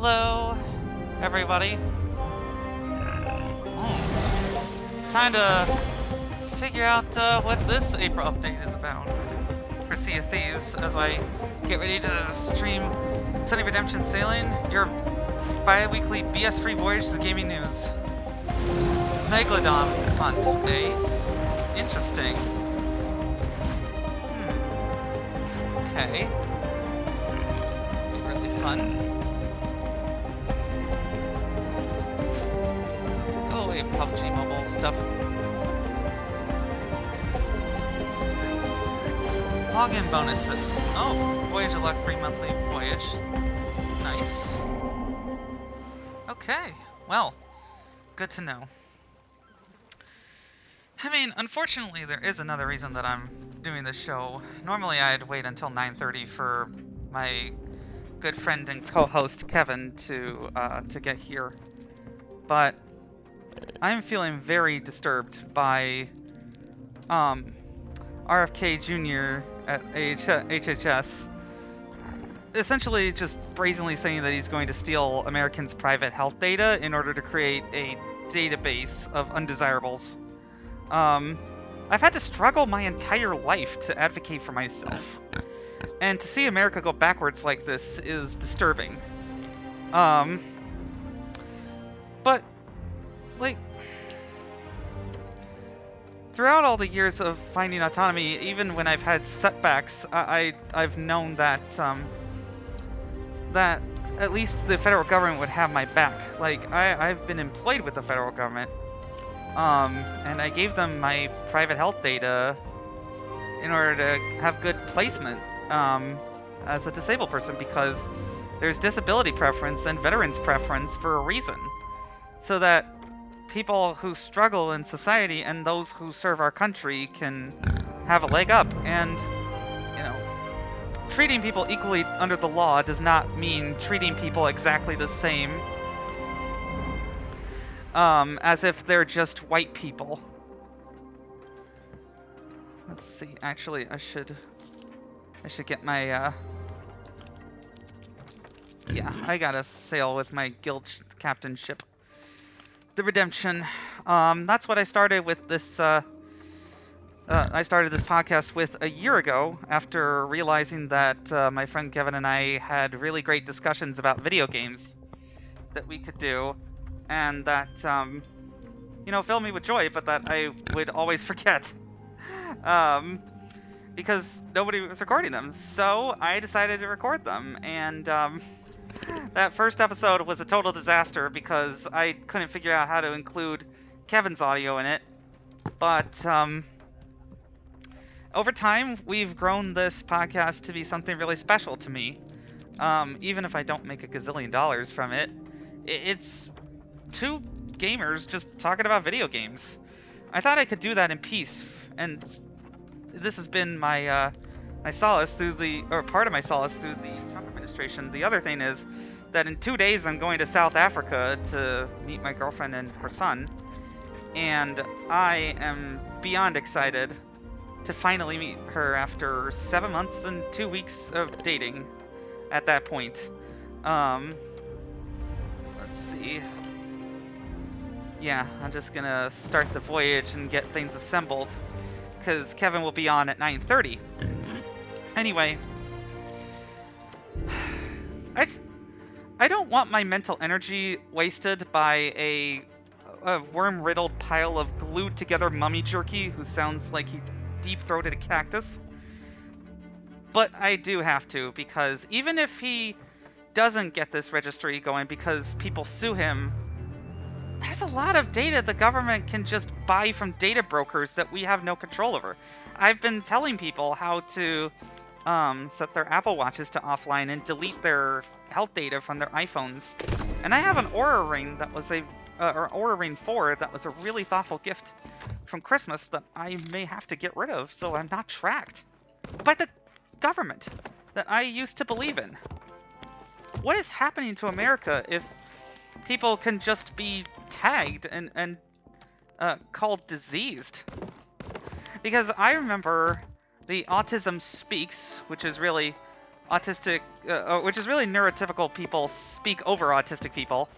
Hello, everybody. Time to figure out what this April update is about for Sea of Thieves as I get ready to stream SunnyRedemption Sailing, your bi-weekly BS-free voyage to the gaming news. Megalodon hunt, eh? Interesting. Okay. Really fun. Go away, PUBG Mobile stuff. Login bonuses. Oh, Voyage of Luck free monthly voyage. Nice. Okay, well, good to know. I mean, unfortunately, there is another reason that I'm doing this show. Normally, I'd wait until 9:30 for my good friend and co-host Kevin to get here, but I'm feeling very disturbed by rfkjr at HHS essentially just brazenly saying that he's going to steal Americans' private health data in order to create a database of undesirables. I've had to struggle my entire life to advocate for myself. And to see America go backwards like this is disturbing. But, like, throughout all the years of finding autonomy, even when I've had setbacks, I've known that, that at least the federal government would have my back. Like, I've been employed with the federal government. And I gave them my private health data in order to have good placement as a disabled person, because there's disability preference and veterans preference for a reason, so that people who struggle in society and those who serve our country can have a leg up. And, you know, treating people equally under the law does not mean treating people exactly the same as if they're just white people. Let's see, actually, I should get my, yeah, I gotta sail with my guild captain ship. The Redemption. That's what I started with this, I started this podcast with a year ago, after realizing that my friend Kevin and I had really great discussions about video games that we could do, and that, you know, filled me with joy, but that I would always forget. Because nobody was recording them, so I decided to record them, and that first episode was a total disaster because I couldn't figure out how to include Kevin's audio in it. But over time, we've grown this podcast to be something really special to me. Even if I don't make a gazillion dollars from it, it's two gamers just talking about video games. I thought I could do that in peace, and this has been my my solace through the, or part of my solace through the Trump administration. The other thing is that in 2 days I'm going to South Africa to meet my girlfriend and her son, and I am beyond excited to finally meet her after 7 months and 2 weeks of dating at that point. Let's see. Yeah, I'm just gonna start the voyage and get things assembled, because Kevin will be on at 9:30. Anyway, I don't want my mental energy wasted by a worm-riddled pile of glued-together mummy jerky who sounds like he deep-throated a cactus. But I do have to, because even if he doesn't get this registry going because people sue him, there's a lot of data the government can just buy from data brokers that we have no control over. I've been telling people how to set their Apple Watches to offline and delete their health data from their iPhones. And I have an Aura Ring that was or Aura Ring 4 that was a really thoughtful gift from Christmas that I may have to get rid of so I'm not tracked by the government that I used to believe in. What is happening to America if people can just be tagged and called diseased? Because I remember the Autism Speaks, which is really autistic, which is really neurotypical people speak over autistic people,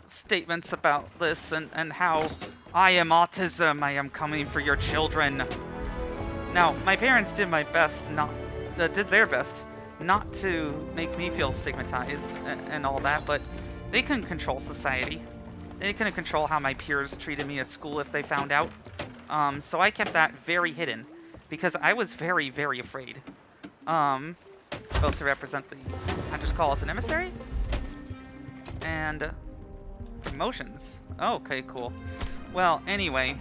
statements about this and how I am autism, I am coming for your children. Now, my parents did their best not to make me feel stigmatized and all that, but they couldn't control society. They couldn't control how my peers treated me at school if they found out. So I kept that very hidden because I was very, very afraid. It's supposed to represent the Hunter's Call as an emissary. And emotions. Oh, okay, cool. Well, anyway,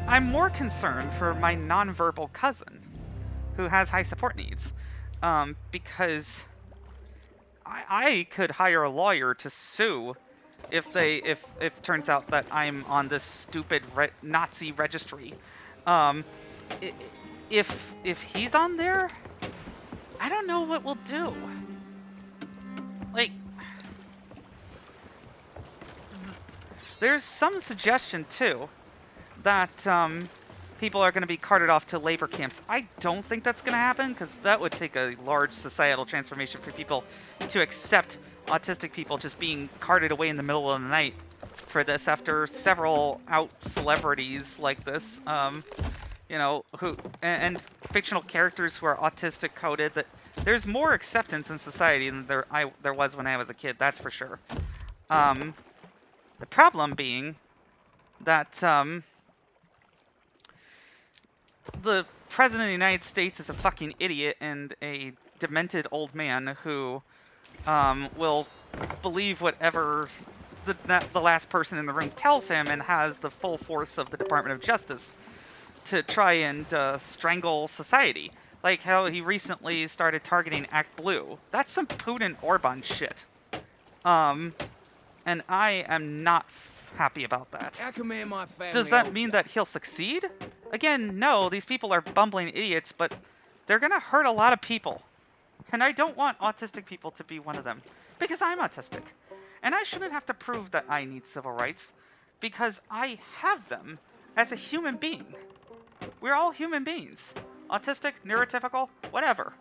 I'm more concerned for my nonverbal cousin, who has high support needs, because I could hire a lawyer to sue if it turns out that I'm on this stupid Nazi registry. If he's on there, I don't know what we'll do. Like, there's some suggestion too that people are going to be carted off to labor camps. I don't think that's going to happen, because that would take a large societal transformation for people to accept autistic people just being carted away in the middle of the night for this after several out celebrities like this, you know, who and fictional characters who are autistic coded. That there's more acceptance in society than there was when I was a kid, that's for sure. The problem being that the President of the United States is a fucking idiot and a demented old man who will believe whatever the last person in the room tells him, and has the full force of the Department of Justice to try and strangle society. Like how he recently started targeting Act Blue. That's some Putin Orban shit. And I am not happy about that. Does that mean that he'll succeed? Again, no, these people are bumbling idiots, but they're gonna hurt a lot of people. And I don't want autistic people to be one of them, because I'm autistic. And I shouldn't have to prove that I need civil rights, because I have them as a human being. We're all human beings. Autistic, neurotypical, whatever.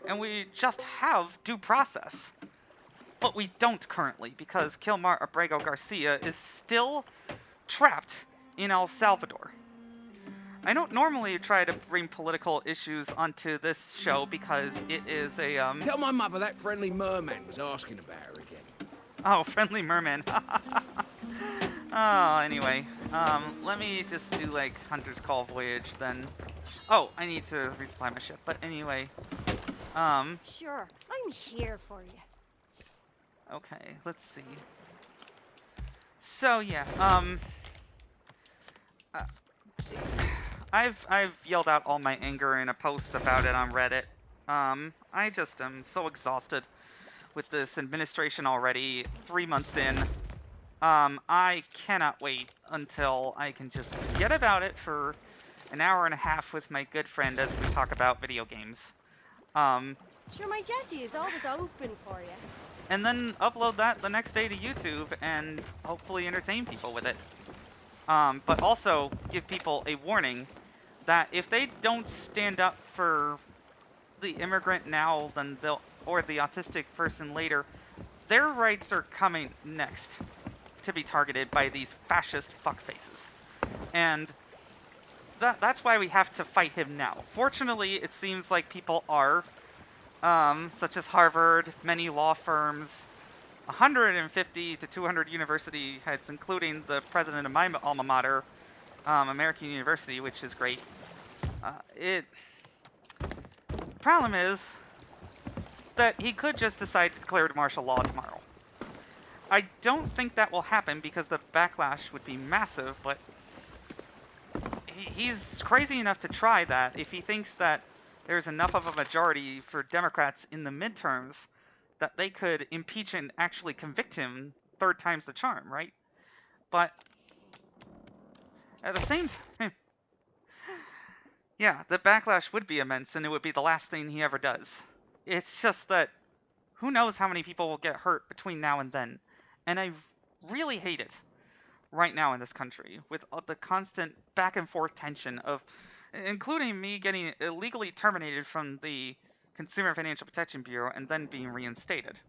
And we just have due process. But we don't currently, because Kilmar Abrego Garcia is still trapped in El Salvador. I don't normally try to bring political issues onto this show because it is a, Tell my mother that friendly merman was asking about her again. Oh, friendly merman. Oh, anyway. Let me just do, like, Hunter's Call Voyage, then. Oh, I need to resupply my ship, but anyway. Sure, I'm here for you. Okay, let's see. So, yeah, I've yelled out all my anger in a post about it on Reddit. I just am so exhausted with this administration already, 3 months in. I cannot wait until I can just forget about it for an hour and a half with my good friend as we talk about video games. Sure, my Jessie is always open for you. And then upload that the next day to YouTube and hopefully entertain people with it. But also give people a warning that if they don't stand up for the immigrant now, then or the autistic person later, their rights are coming next to be targeted by these fascist fuckfaces. And that's why we have to fight him now. Fortunately, it seems like people are, such as Harvard, many law firms, 150 to 200 university heads, including the president of my alma mater, American University, which is great. Problem is that he could just decide to declare martial law tomorrow. I don't think that will happen because the backlash would be massive, but he's crazy enough to try that if he thinks that there's enough of a majority for Democrats in the midterms that they could impeach and actually convict him 3rd time's the charm, right? But at the same time, yeah, the backlash would be immense, and it would be the last thing he ever does. It's just that who knows how many people will get hurt between now and then. And I really hate it right now in this country with the constant back and forth tension of including me getting illegally terminated from the Consumer Financial Protection Bureau and then being reinstated.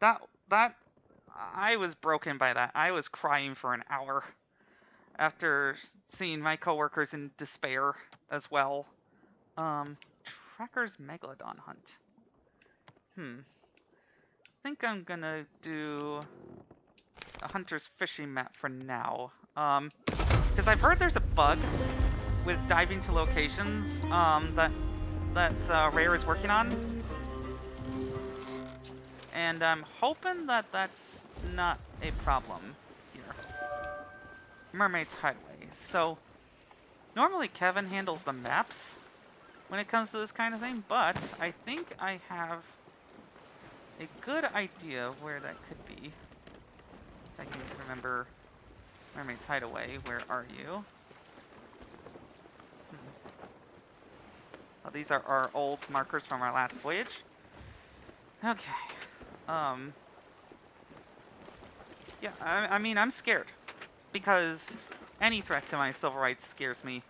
That I was broken by that. I was crying for an hour after seeing my coworkers in despair as well. Tracker's Megalodon Hunt. I think I'm gonna do a hunter's fishing map for now. Because I've heard there's a bug with diving to locations that Rare is working on, and I'm hoping that that's not a problem here. Mermaid's Hideaway. So normally Kevin handles the maps when it comes to this kind of thing, but I think I have a good idea where that could be. If I can remember Mermaid's Hideaway. Where are you? Oh, these are our old markers from our last voyage. Okay. Yeah, I mean, I'm scared. Because any threat to my civil rights scares me.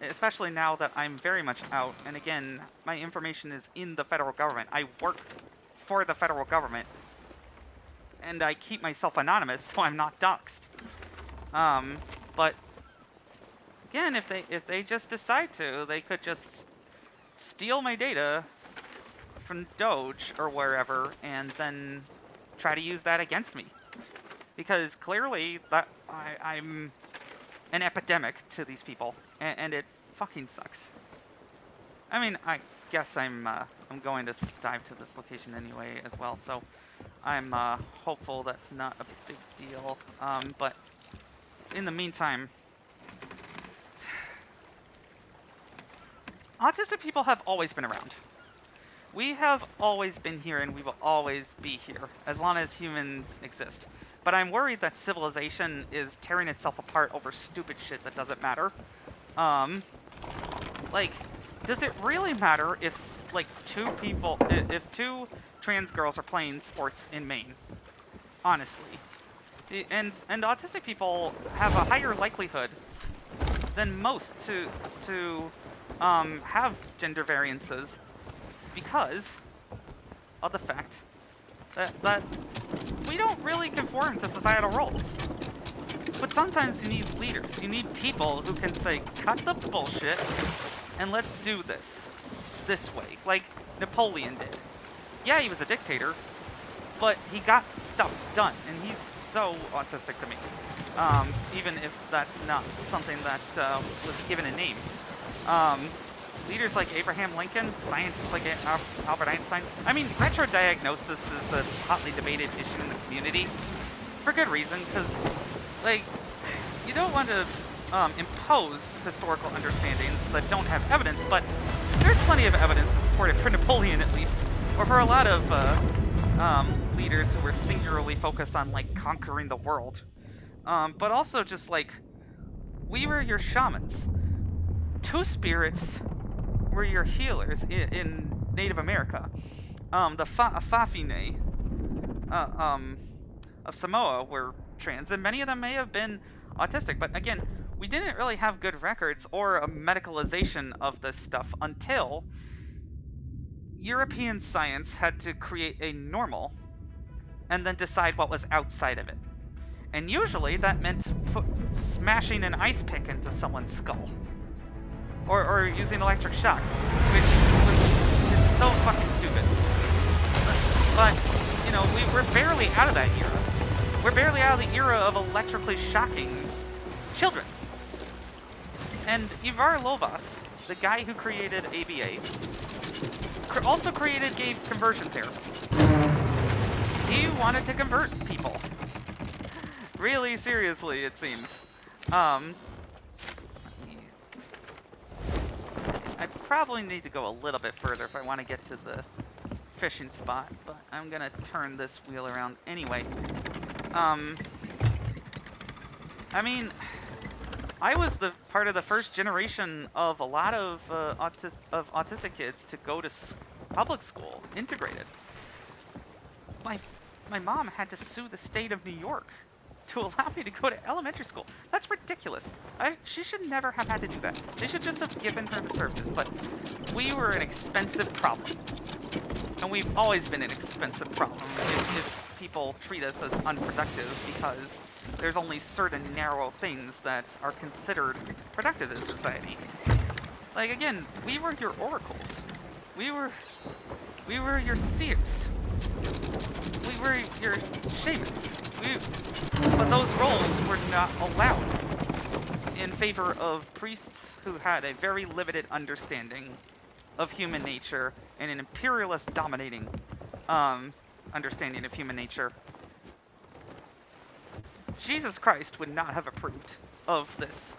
Especially now that I'm very much out. And again, my information is in the federal government. I work for the federal government. And I keep myself anonymous, so I'm not doxxed. But again, if they just decide to, they could just steal my data from Doge or wherever, and then try to use that against me. Because clearly that I'm an epidemic to these people, and it fucking sucks. I mean, I guess I'm going to dive to this location anyway as well, so I'm hopeful that's not a big deal. But in the meantime, autistic people have always been around. We have always been here, and we will always be here as long as humans exist. But I'm worried that civilization is tearing itself apart over stupid shit that doesn't matter. Like, does it really matter if, like, if two trans girls are playing sports in Maine? Honestly. And autistic people have a higher likelihood than most to have gender variances because of the fact that we don't really conform to societal roles. But sometimes you need leaders. You need people who can say, cut the bullshit and let's do this way, like Napoleon did. Yeah, he was a dictator, but he got stuff done, and he's so autistic to me. Even if that's not something that was given a name. Leaders like Abraham Lincoln, scientists like Albert Einstein. I mean, retrodiagnosis is a hotly debated issue in the community, for good reason, because, like, you don't want to impose historical understandings that don't have evidence, but there's plenty of evidence to support it, for Napoleon at least, or for a lot of leaders who were singularly focused on, like, conquering the world. But also just, like, we were your shamans. Two spirits were your healers in Native America. The Fafine of Samoa were trans, and many of them may have been autistic, but again, we didn't really have good records or a medicalization of this stuff until European science had to create a normal and then decide what was outside of it. And usually that meant smashing an ice pick into someone's skull. Or using electric shock, which was so fucking stupid. But, you know, we're barely out of that era. We're barely out of the era of electrically shocking children. And Ivar Lovaas, the guy who created ABA, also created gay conversion therapy. He wanted to convert people. Really seriously, it seems. I probably need to go a little bit further if I want to get to the fishing spot, but I'm gonna turn this wheel around anyway. I mean, I was the part of the first generation of a lot of autistic kids to go to public school, integrated. My mom had to sue the state of New York to allow me to go to elementary school. That's ridiculous. She should never have had to do that. They should just have given her the services, but we were an expensive problem. And we've always been an expensive problem if people treat us as unproductive, because there's only certain narrow things that are considered productive in society. Like, again, we were your oracles. We were your seers. We were your shamans. But those roles were not allowed in favor of priests who had a very limited understanding of human nature and an imperialist dominating understanding of human nature. Jesus Christ would not have approved of this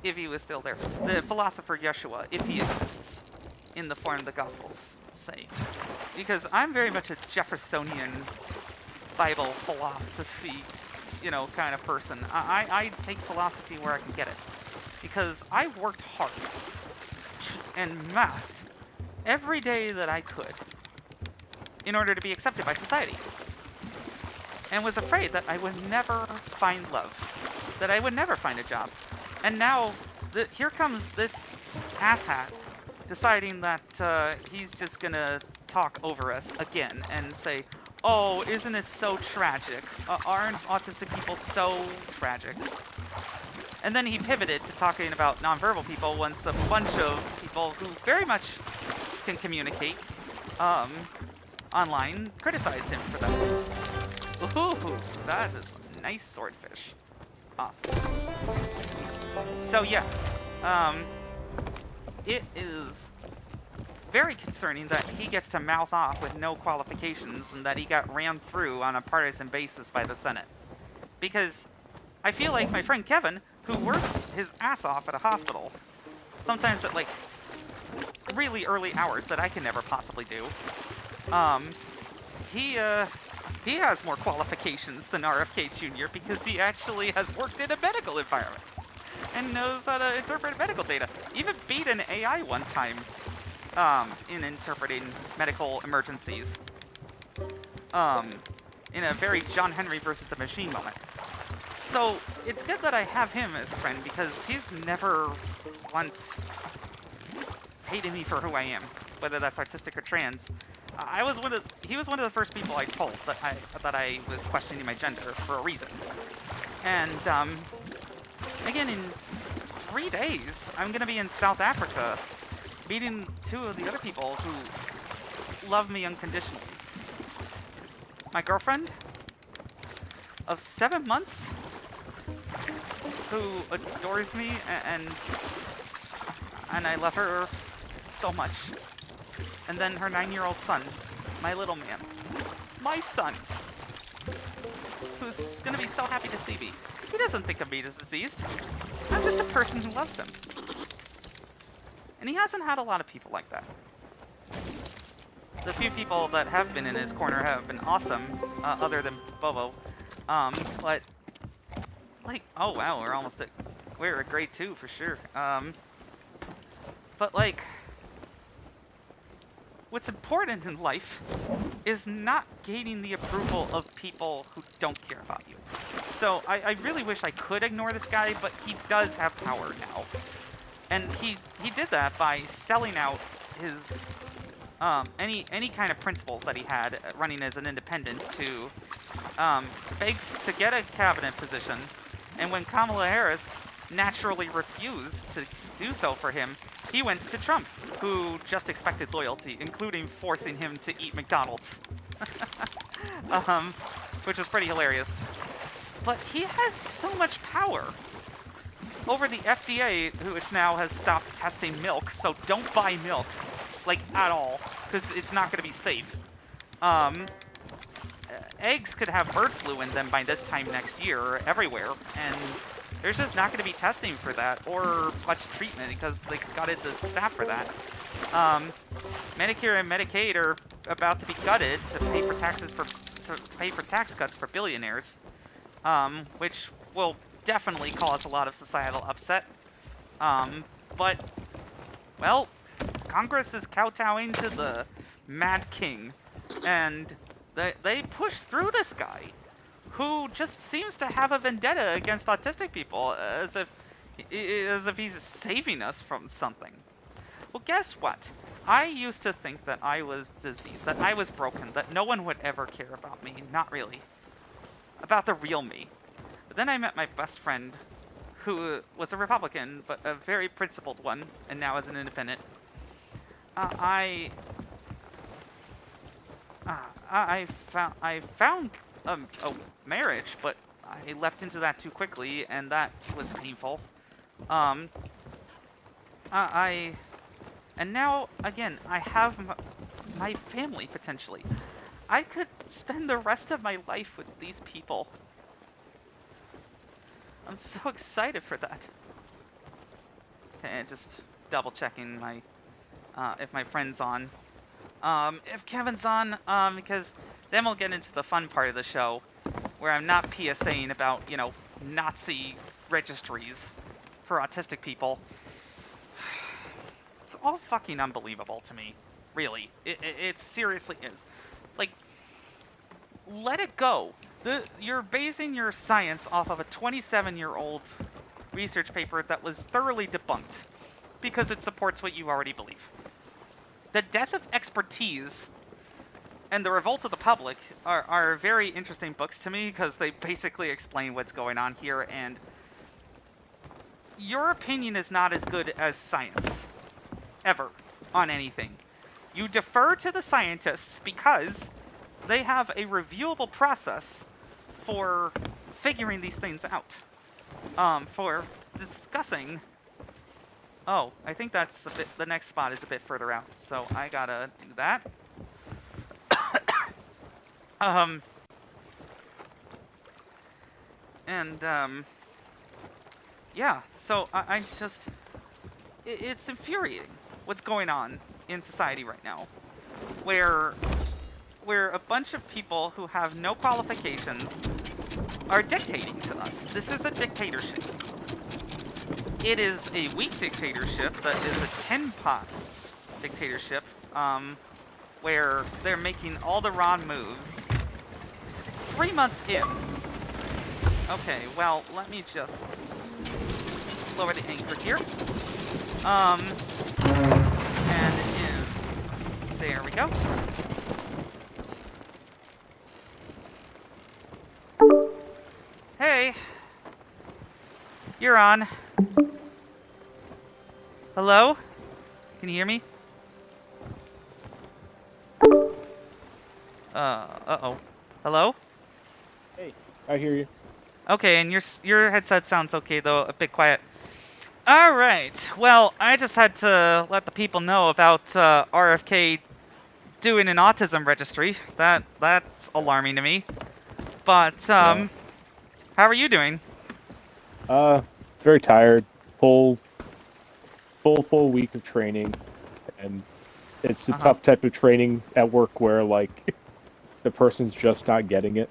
if he was still there. The philosopher Yeshua, if he exists in the form the Gospels say. Because I'm very much a Jeffersonian Bible philosophy, you know, kind of person. I take philosophy where I can get it. Because I worked hard and massed every day that I could in order to be accepted by society. And was afraid that I would never find love. That I would never find a job. And now, here comes this asshat deciding that he's just gonna talk over us again and say, oh, isn't it so tragic? Aren't autistic people so tragic? And then he pivoted to talking about nonverbal people once a bunch of people who very much can communicate online criticized him for that. Ooh, that is a nice swordfish. Awesome. So yeah, it is very concerning that he gets to mouth off with no qualifications and that he got rammed through on a partisan basis by the Senate. Because I feel like my friend Kevin, who works his ass off at a hospital, sometimes at like really early hours that I can never possibly do, he has more qualifications than RFK Jr. because he actually has worked in a medical environment and knows how to interpret medical data. Even beat an AI one time in interpreting medical emergencies in a very John Henry versus the machine moment. So it's good that I have him as a friend because he's never once hated me for who I am, whether that's artistic or trans. He was one of the first people I told that I was questioning my gender for a reason. And again, in 3 days, I'm gonna be in South Africa, meeting 2 of the other people who love me unconditionally. My girlfriend of 7 months, who adores me, and I love her so much. And then her 9-year-old son, my little man, my son, who's gonna be so happy to see me. He doesn't think of me as diseased. I'm just a person who loves him. And he hasn't had a lot of people like that. The few people that have been in his corner have been awesome, other than Bobo. But, like, oh wow, we're at grade 2 for sure. But like, what's important in life is not gaining the approval of people who don't care about you. So I really wish I could ignore this guy, but he does have power now. And he did that by selling out his any kind of principles that he had running as an independent to beg to get a cabinet position. And when Kamala Harris naturally refused to do so for him, he went to Trump, who just expected loyalty, including forcing him to eat McDonald's. Which was pretty hilarious. But he has so much power over the FDA, which now has stopped testing milk, so don't buy milk, like, at all, because it's not going to be safe. Eggs could have bird flu in them by this time next year, everywhere, and there's just not going to be testing for that, or much treatment, because they gutted the staff for that. Medicare and Medicaid are about to be gutted to pay for tax cuts for billionaires, which will definitely cause a lot of societal upset. But, well, Congress is kowtowing to the Mad King, and they pushed through this guy, who just seems to have a vendetta against autistic people, as if he's saving us from something. Well, guess what? I used to think that I was diseased, that I was broken, that no one would ever care about me. Not really. About the real me. But then I met my best friend, who was a Republican, but a very principled one, and now is an independent. I found a marriage, but I leapt into that too quickly, and that was painful. And now, again, I have my family, potentially. I could spend the rest of my life with these people. I'm so excited for that. Okay, just double checking my, if my friend's on. If Kevin's on, because then we'll get into the fun part of the show, where I'm not PSAing about, you know, Nazi registries for autistic people. It's all fucking unbelievable to me. Really. It seriously is. Like, let it go. You're basing your science off of a 27-year-old research paper that was thoroughly debunked because it supports what you already believe. The Death of Expertise and The Revolt of the Public are very interesting books to me because they basically explain what's going on here, and your opinion is not as good as science. Ever. On anything. You defer to the scientists because they have a reviewable process for figuring these things out. For discussing... Oh, I think that's a bit... The next spot is a bit further out, so I gotta do that. Yeah, so I just... It's infuriating what's going on in society right now, where a bunch of people who have no qualifications are dictating to us. This is a dictatorship. It is a weak dictatorship that is a tin-pot dictatorship, where they're making all the wrong moves 3 months in. Okay, well, let me just lower the anchor here. And there we go. Hey. You're on. Hello? Can you hear me? Uh-oh. Hello? Hey, I hear you. Okay, and your headset sounds okay, though, a bit quiet. Alright, well, I just had to let the people know about RFK doing an autism registry. That's alarming to me. But, how are you doing? Very tired. Full week of training. And it's a tough type of training at work where, like, the person's just not getting it.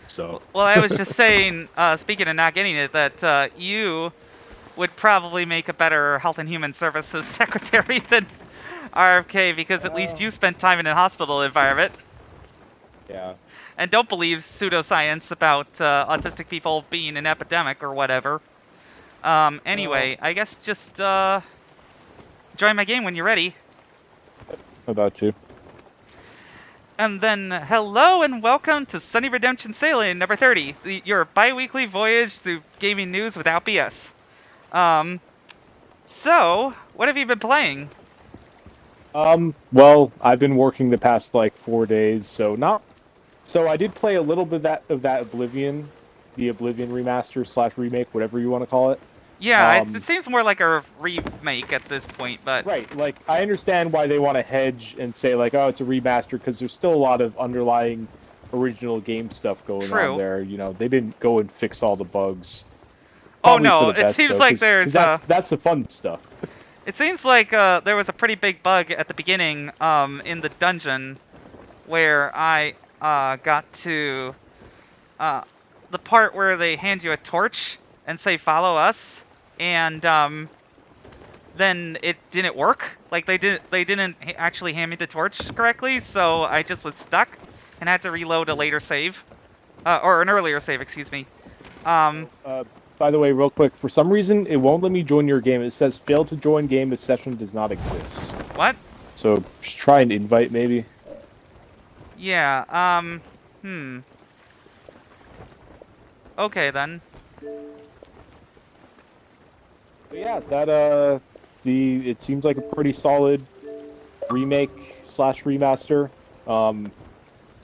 So. Well, I was just saying, speaking of not getting it, that you would probably make a better Health and Human Services secretary than RFK, because at least you spent time in a hospital environment. Yeah. And don't believe pseudoscience about autistic people being an epidemic or whatever. Anyway, I guess just join my game when you're ready. About to. And then, hello and welcome to SunnyRedemption Sailing number 30, your bi-weekly voyage through gaming news without BS. So, what have you been playing? Well, I've been working the past, like, 4 days, so I did play a little bit of that Oblivion, the Oblivion remaster / remake, whatever you want to call it. Yeah, it seems more like a remake at this point, but... Right, like, I understand why they want to hedge and say, like, oh, it's a remaster, because there's still a lot of underlying original game stuff going on there. You know, they didn't go and fix all the bugs. Oh no, it seems like there's... That's the fun stuff. It seems like there was a pretty big bug at the beginning in the dungeon where I got to the part where they hand you a torch and say, follow us, and then it didn't work. Like, they didn't actually hand me the torch correctly, so I just was stuck and had to reload a later save. or an earlier save, excuse me. By the way, real quick, for some reason, it won't let me join your game. It says fail to join game. This session does not exist. What? So just try and invite, maybe. Yeah, Okay, then. But yeah, that, it seems like a pretty solid remake / remaster.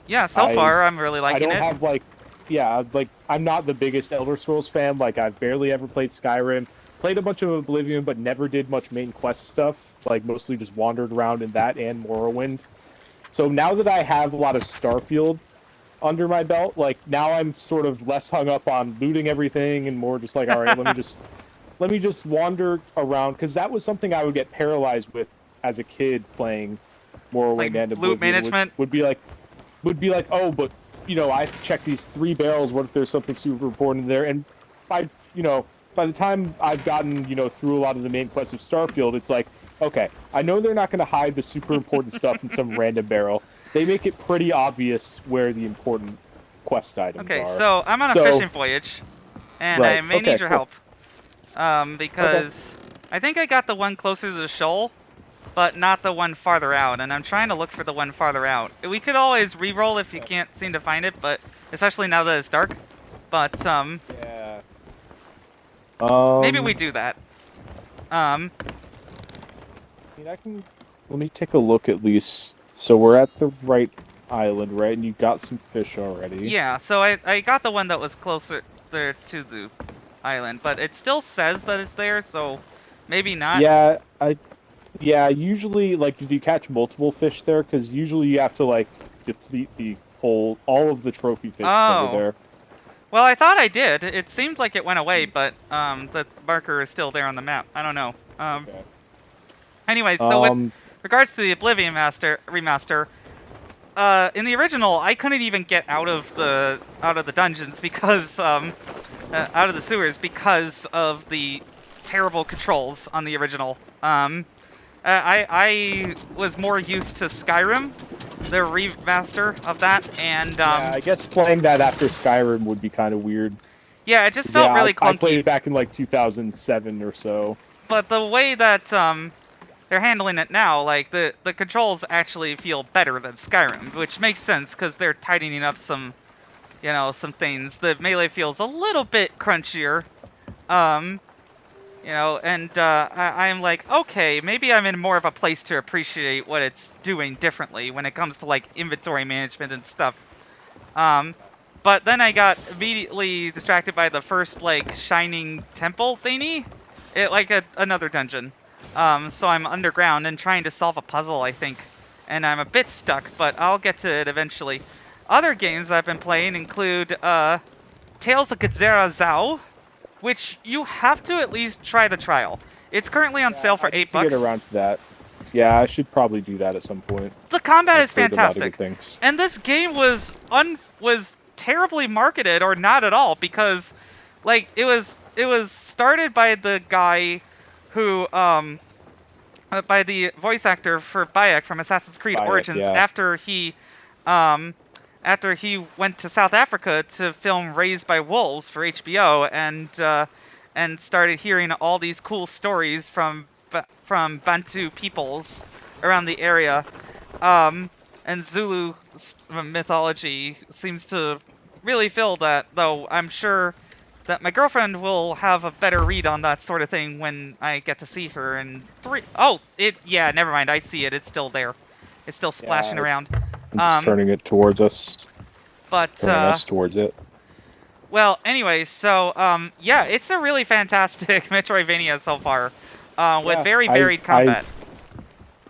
Yeah, so far, I'm really liking it. I don't have, like, yeah, like, I'm not the biggest Elder Scrolls fan. Like, I've barely ever played Skyrim. Played a bunch of Oblivion, but never did much main quest stuff. Like, mostly just wandered around in that and Morrowind. So now that I have a lot of Starfield under my belt, like, now I'm sort of less hung up on looting everything and more just like, all right, let me just wander around, because that was something I would get paralyzed with as a kid playing Morrowind Like and Oblivion. loot management? Would be like, oh, but, you know, I have to check these 3 barrels, what if there's something super important in there? And by the time I've gotten, through a lot of the main quests of Starfield, it's like, okay, I know they're not going to hide the super important stuff in some random barrel. They make it pretty obvious where the important quest items are. Okay, so I'm on a fishing voyage, and Right, I may need your cool. help. Because I think I got the one closer to the shoal, but not the one farther out, and I'm trying to look for the one farther out. We could always re-roll if you can't seem to find it, but especially now that it's dark. But Yeah. maybe we do that. I mean, let me take a look at least. So we're at the right island, right? And you got some fish already. Yeah, so I got the one that was closer there to the island, but it still says that it's there, so maybe not. Yeah, usually, like, did you catch multiple fish there? Because usually you have to, like, deplete all of the trophy fish over there. Well, I thought I did. It seemed like it went away, but the marker is still there on the map. I don't know. Okay. Anyway, so with regards to the Oblivion remaster, in the original, I couldn't even get out of the dungeons because out of the sewers because of the terrible controls on the original. I was more used to Skyrim, the remaster of that, and yeah, I guess playing that after Skyrim would be kind of weird. Yeah, it just felt really clunky. I played it back in like 2007 or so. But the way that they're handling it now, like the controls actually feel better than Skyrim, which makes sense because they're tightening up some things. The melee feels a little bit crunchier. And I'm like, okay, maybe I'm in more of a place to appreciate what it's doing differently when it comes to, like, inventory management and stuff. But then I got immediately distracted by the first, like, shining temple thingy. Another dungeon. So I'm underground and trying to solve a puzzle, I think. And I'm a bit stuck, but I'll get to it eventually. Other games I've been playing include, talesofkenzerazau, which you have to at least try the trial. It's currently on sale for $8. Get around to that. Yeah, I should probably do that at some point. The combat is heard a lot of fantastic, good things. and this game was terribly marketed, or not at all, because like it was started by the guy who by the voice actor for Bayek from Assassin's Creed Origins, yeah. after he went to South Africa to film Raised by Wolves for HBO, and started hearing all these cool stories from Bantu peoples around the area, and Zulu mythology seems to really fill that. Though I'm sure that my girlfriend will have a better read on that sort of thing when I get to see her in 3. Oh, yeah, never mind. I see it. It's still there. It's still splashing around. I'm just turning it towards us. But turning us towards it. Well, anyway, so yeah, it's a really fantastic Metroidvania so far, with very varied combat.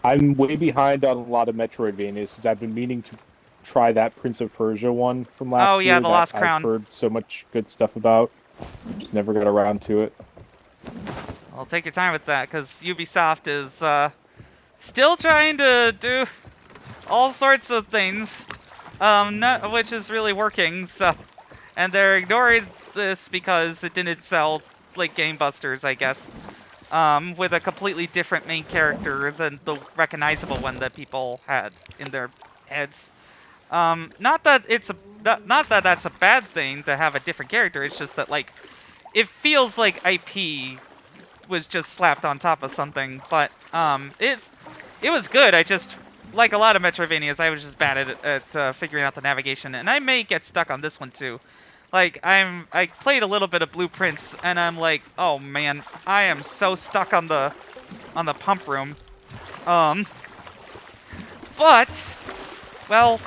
I'm way behind on a lot of Metroidvanias because I've been meaning to try that Prince of Persia one from last year. Oh yeah, The Lost Crown. I've heard so much good stuff about. Just never got around to it. I'll take your time with that because Ubisoft is still trying to do all sorts of things, none of which is really working. So, and they're ignoring this because it didn't sell like Game Busters, I guess, with a completely different main character than the recognizable one that people had in their heads. Not that it's not that that's a bad thing to have a different character. It's just that like, it feels like IP was just slapped on top of something. But it was good. I just, like a lot of Metroidvanias, I was just bad at figuring out the navigation, and I may get stuck on this one too. Like I played a little bit of Blueprince, and I'm like, oh man, I am so stuck on the pump room. But, well,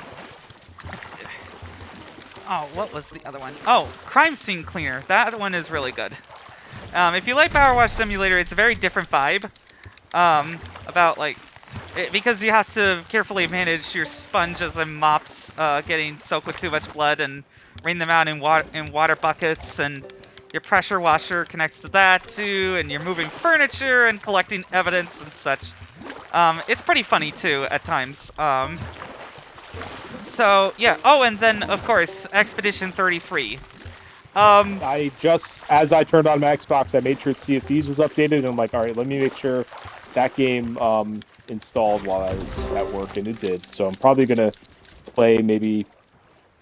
oh, what was the other one? Oh, Crime Scene Cleaner. That one is really good. If you like Power Wash Simulator, it's a very different vibe. About like, because you have to carefully manage your sponges and mops getting soaked with too much blood and rain them out in water buckets, and your pressure washer connects to that too, and you're moving furniture and collecting evidence and such. It's pretty funny too at times. So yeah. Oh, and then of course Expedition 33. I just, as I turned on my Xbox, I made sure Sea of Thieves was updated, and I'm like, all right, let me make sure that game installed while I was at work, and it did. So I'm probably gonna play maybe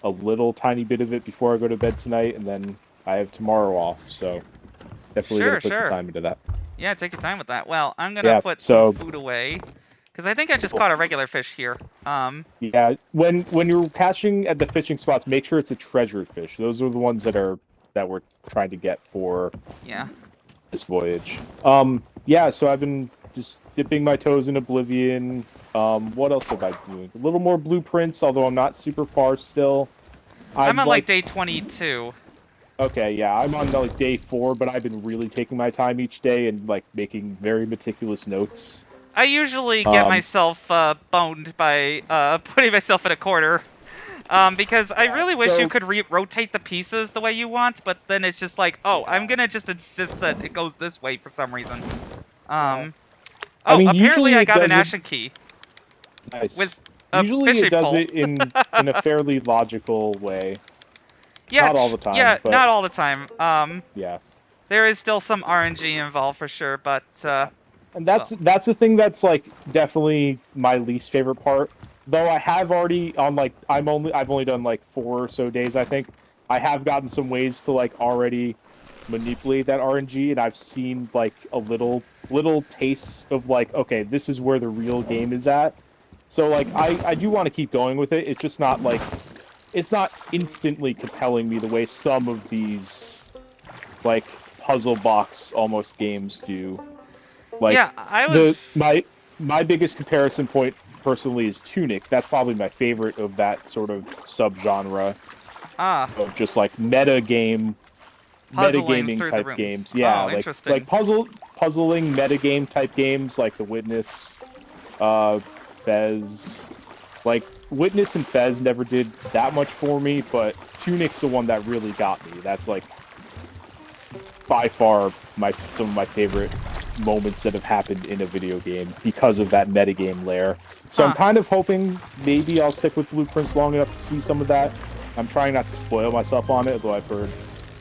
a little tiny bit of it before I go to bed tonight, and then I have tomorrow off, so definitely gonna put some time into that. Yeah, take your time with that. Well, I'm gonna put some food away, because I think I just caught a regular fish here. Yeah, when you're catching at the fishing spots, make sure it's a treasured fish. Those are the ones that we're trying to get for this voyage. Yeah, so I've been just dipping my toes in Oblivion. What else have I been doing? A little more Blueprints, although I'm not super far still. I'm on like day 22. Okay, yeah, I'm on like day 4, but I've been really taking my time each day and like making very meticulous notes. I usually get myself boned by putting myself in a corner, because I really wish you could rotate the pieces the way you want, but then it's just like, oh, I'm gonna just insist that it goes this way for some reason. I mean, apparently I got an ashen key. Nice. With a usually it does pole. it in a fairly logical way. Yeah, not all the time. Yeah, but not all the time. Yeah. There is still some RNG involved for sure, but and that's the thing that's like definitely my least favorite part. Though I have already on like I've only done like 4 or so days, I think. I have gotten some ways to like already manipulate that RNG, and I've seen like a little tastes of like, okay, this is where the real game is at. So like I do want to keep going with it. It's just not like it's not instantly compelling me the way some of these like puzzle box almost games do. Like, yeah, I was my biggest comparison point personally is Tunic. That's probably my favorite of that sort of subgenre of just like metagaming type games. Yeah, like puzzling metagame type games like The Witness, Fez. Like Witness and Fez never did that much for me, but Tunic's the one that really got me. That's like by far some of my favorite moments that have happened in a video game because of that metagame layer. So I'm kind of hoping maybe I'll stick with Blueprints long enough to see some of that. I'm trying not to spoil myself on it, though I've heard,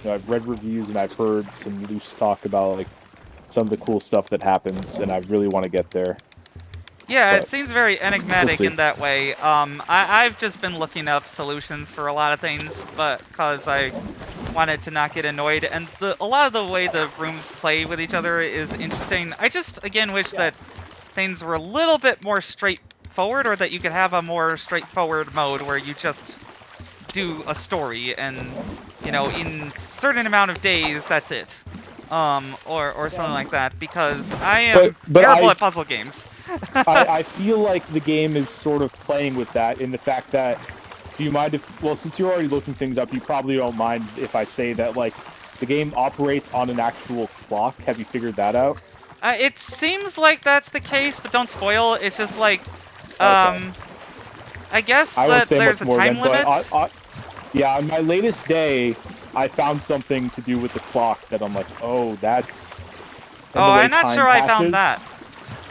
I've read reviews and I've heard some loose talk about like some of the cool stuff that happens, and I really want to get there. Yeah, it seems very enigmatic in that way. I've just been looking up solutions for a lot of things, but because I wanted to not get annoyed, and a lot of the way the rooms play with each other is interesting. I just, again, wish that things were a little bit more straightforward, or that you could have a more straightforward mode where you just do a story and, you know, in a certain amount of days, that's it. Or something like that, because I am terrible at puzzle games. I feel like the game is sort of playing with that in the fact that, do you mind if, well, since you're already looking things up, you probably don't mind if I say that, like, the game operates on an actual clock. Have you figured that out? It seems like that's the case, but don't spoil. It's just like, Okay. I guess that there's a time limit. Yeah, on my latest day, I found something to do with the clock that I'm like, oh, that's... Oh, I'm not sure I found that.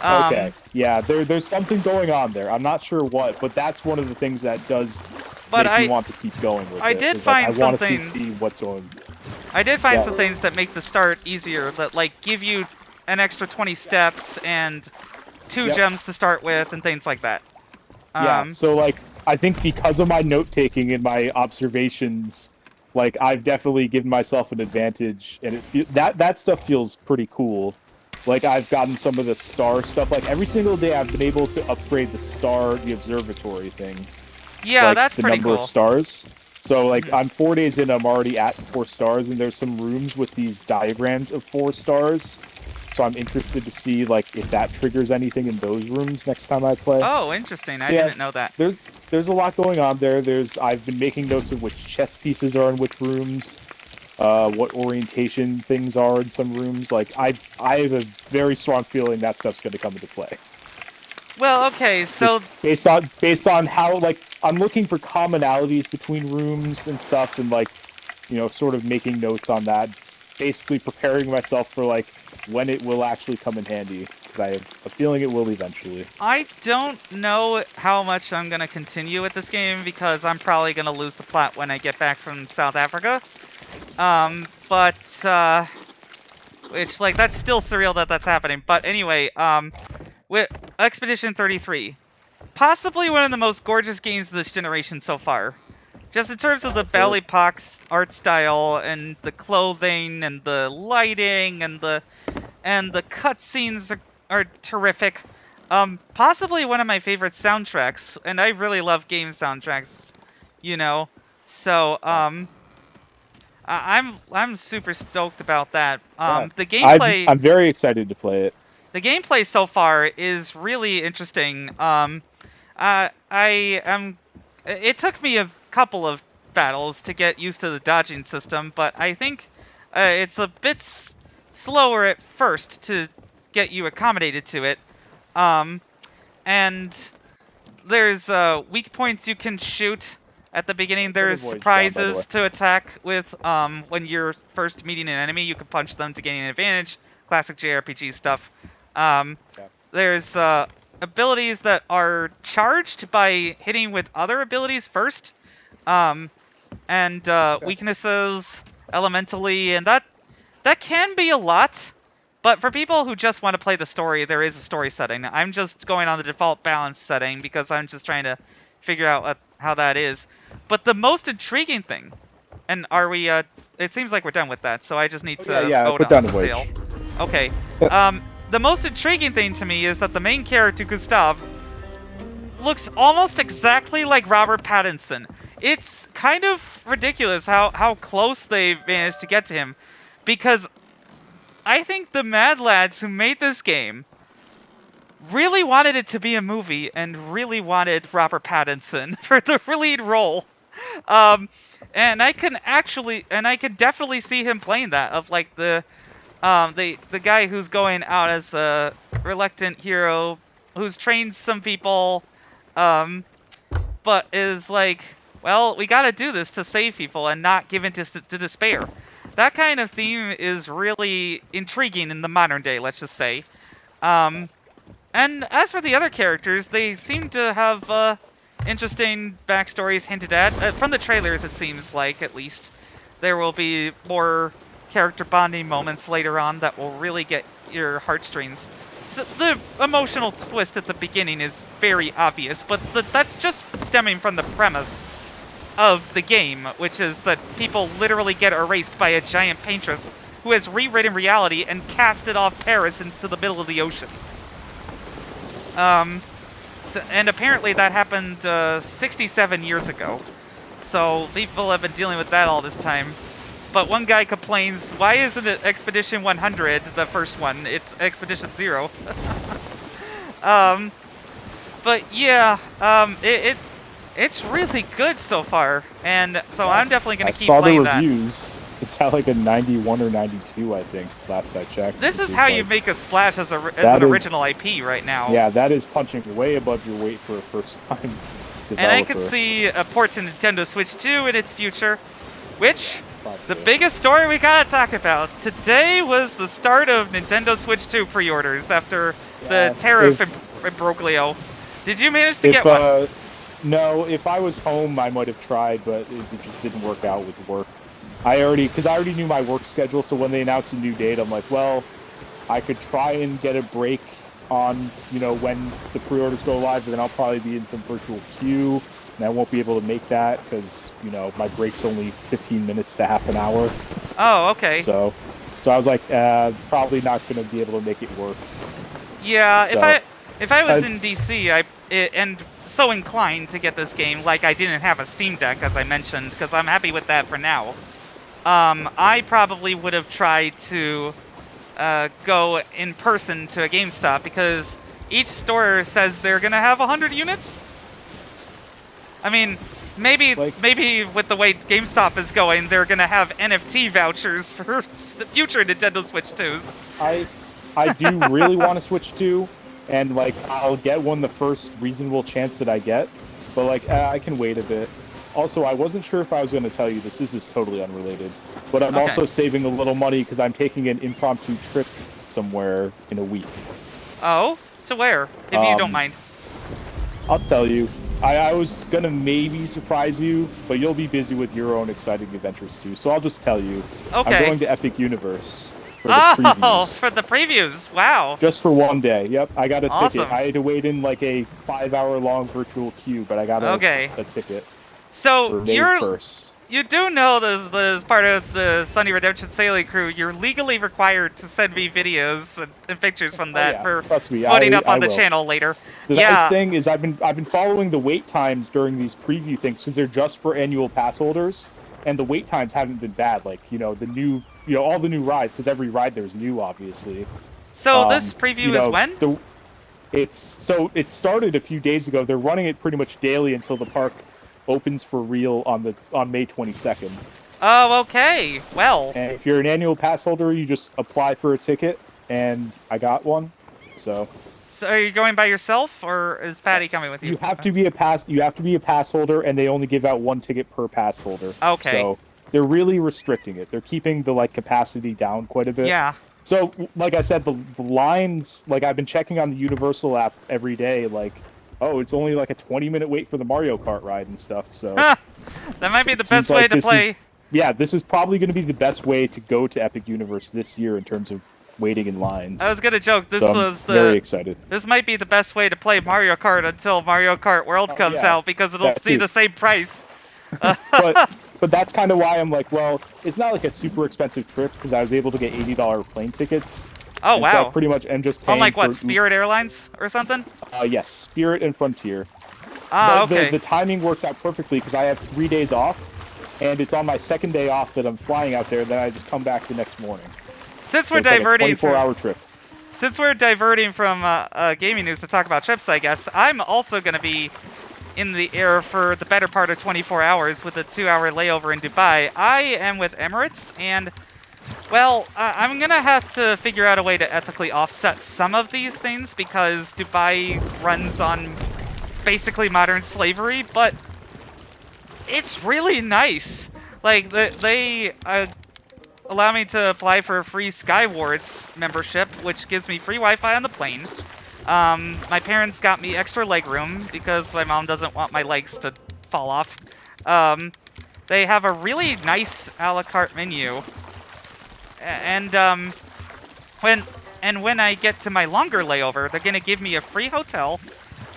Okay, yeah, there's something going on there. I'm not sure what, but that's one of the things that does make me want to keep going with it. I did find some I things. Want to see what's on. I did find some things that make the start easier, that like give you an extra 20 steps and 2 gems to start with and things like that. Yeah, so like I think because of my note-taking and my observations, like, I've definitely given myself an advantage, and that stuff feels pretty cool. Like, I've gotten some of the star stuff. Like, every single day I've been able to upgrade the observatory thing. Yeah, like, that's the pretty number cool. of stars. So, like, I'm 4 days in, I'm already at 4 stars, and there's some rooms with these diagrams of 4 stars. So I'm interested to see, like, if that triggers anything in those rooms next time I play. Oh, interesting. I Yeah, didn't know that. There's a lot going on there. I've been making notes of which chess pieces are in which rooms, what orientation things are in some rooms. Like, I have a very strong feeling that stuff's going to come into play. Well, okay, so... Just based on how, like, I'm looking for commonalities between rooms and stuff, and, like, you know, sort of making notes on that. Basically preparing myself for, like, when it will actually come in handy. Because I have a feeling it will eventually. I don't know how much I'm going to continue with this game, because I'm probably going to lose the plot when I get back from South Africa. Which, like, that's still surreal that that's happening. But anyway, with Expedition 33. Possibly one of the most gorgeous games of this generation so far. Just in terms of the Belle Epoque art style, and the clothing, and the lighting, and the cutscenes are terrific. Possibly one of my favorite soundtracks, and I really love game soundtracks, you know. So, I'm super stoked about that. The gameplay... I'm very excited to play it. The gameplay so far is really interesting. It took me a couple of battles to get used to the dodging system, but I think it's a bit slower at first to get you accommodated to it. And there's weak points you can shoot at the beginning. There's surprises to attack with when you're first meeting an enemy. You can punch them to gain an advantage. Classic JRPG stuff. There's abilities that are charged by hitting with other abilities first. Weaknesses elementally, and that can be a lot. But for people who just want to play the story, there is a story setting. I'm just going on the default balance setting because I'm just trying to figure out how that is. But the most intriguing thing, and are we? It seems like we're done with that, so I just need to vote on the sale. Okay. The most intriguing thing to me is that the main character, Gustav, looks almost exactly like Robert Pattinson. It's kind of ridiculous how close they managed to get to him, because I think the Mad Lads who made this game really wanted it to be a movie and really wanted Robert Pattinson for the lead role. And I can definitely see him playing that, of like the guy who's going out as a reluctant hero who's trained some people, but is like, well, we gotta do this to save people and not give in to despair. That kind of theme is really intriguing in the modern day, let's just say. And as for the other characters, they seem to have interesting backstories hinted at. From the trailers, it seems like, at least, there will be more character bonding moments later on that will really get your heartstrings. So the emotional twist at the beginning is very obvious, but that's just stemming from the premise of the game, which is that people literally get erased by a giant paintress who has rewritten reality and cast it off Paris into the middle of the ocean. And apparently that happened 67 years ago. So people have been dealing with that all this time. But one guy complains, why isn't it Expedition 100, the first one? It's Expedition 0. But yeah, it's really good so far, and so I'm definitely going to keep playing that. I saw the reviews. It's at like a 91 or 92, I think, last I checked. This is how you make a splash as an original IP right now. Yeah, that is punching way above your weight for a first-time developer. And I could see a port to Nintendo Switch 2 in its future, which, the biggest story we gotta talk about. Today was the start of Nintendo Switch 2 pre-orders after the tariff imbroglio. Did you manage to get one? No, if I was home, I might have tried, but it just didn't work out with work. Because I already knew my work schedule, so when they announced a new date, I'm like, well, I could try and get a break on, when the pre-orders go live, but then I'll probably be in some virtual queue, and I won't be able to make that because, you know, my break's only 15 minutes to half an hour. Oh, okay. So I was like, probably not going to be able to make it work. Yeah, So, if I was in DC, and so inclined to get this game, like I didn't have a Steam Deck, as I mentioned, because I'm happy with that for now. I probably would have tried to go in person to a GameStop, because each store says they're gonna have 100 units. I mean, maybe with the way GameStop is going, they're gonna have NFT vouchers for the future Nintendo Switch 2s. I do really want to Switch 2, and like I'll get one the first reasonable chance that I get, but like I can wait a bit. Also, I wasn't sure if I was going to tell you this. This is totally unrelated, but I'm also saving a little money because I'm taking an impromptu trip somewhere in a week. Oh, to where? If you don't mind. I'll tell you. I was going to maybe surprise you, but you'll be busy with your own exciting adventures too, so I'll just tell you. Okay. I'm going to Epicuniverse. For the previews. For the previews. Wow. Just for one day. Yep, I got a Awesome. ticket. I had to wait in like a 5-hour-long virtual queue, but I got a ticket. So you do know this as part of the SunnyRedemption sailing crew, you're legally required to send me videos and pictures from that for putting up on the channel later. The nice thing is I've been following the wait times during these preview things because they're just for annual pass holders, and the wait times haven't been bad. Like, you know, the new, you know, all the new rides, because every ride there's new, obviously. So this preview is when? It started a few days ago. They're running it pretty much daily until the park opens for real on May 22nd. Oh, okay. Well. And if you're an annual pass holder, you just apply for a ticket, and I got one. So are you going by yourself, or is Patty coming with you? You have to be a pass holder, and they only give out one ticket per pass holder. Okay. So they're really restricting it. They're keeping the capacity down quite a bit. Yeah. So like I said, the lines, like I've been checking on the Universal app every day, like, oh, it's only like a 20-minute wait for the Mario Kart ride and stuff. So that might be the best way to play. This is probably going to be the best way to go to Epicuniverse this year in terms of waiting in lines. I was gonna joke. Very excited. This might be the best way to play Mario Kart until Mario Kart World comes out, because it'll be the same price. But that's kind of why I'm like, well, it's not like a super expensive trip because I was able to get $80 plane tickets. Oh, wow. So pretty much, and just on like what, Spirit Airlines or something? Yes, Spirit and Frontier. Okay. The timing works out perfectly because I have 3 days off, and it's on my second day off that I'm flying out there. Then I just come back the next morning. Since we're diverting, like a 24-hour trip. Since we're diverting from gaming news to talk about trips, I guess I'm also going to be in the air for the better part of 24 hours with a 2-hour layover in Dubai. I am with Emirates, and well, I'm going to have to figure out a way to ethically offset some of these things because Dubai runs on basically modern slavery, but it's really nice. Like, they allow me to apply for a free Skywards membership, which gives me free Wi-Fi on the plane. My parents got me extra legroom because my mom doesn't want my legs to fall off. They have a really nice a la carte menu. And when I get to my longer layover, they're going to give me a free hotel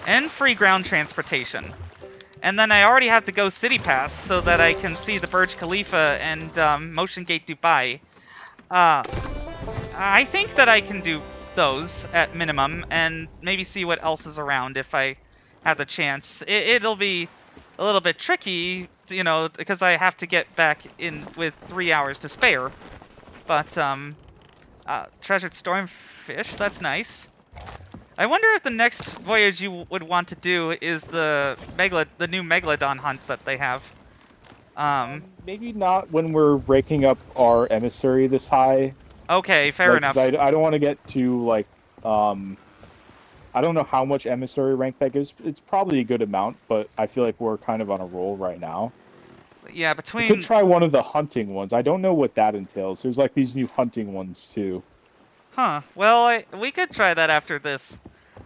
and free ground transportation. And then I already have to go City Pass so that I can see the Burj Khalifa and Motion Gate Dubai. I think that I can do those at minimum and maybe see what else is around if I have the chance. It'll be a little bit tricky, you know, because I have to get back in with 3 hours to spare. But, treasured stormfish, that's nice. I wonder if the next voyage you would want to do is the new Megalodon hunt that they have. Maybe not when we're raking up our emissary this high. Okay, fair enough. I don't want to get to, like, I don't know how much emissary rank that gives. It's probably a good amount, but I feel like we're kind of on a roll right now. Yeah, We could try one of the hunting ones. I don't know what that entails. There's, like, these new hunting ones, too. Huh. Well, we could try that after this.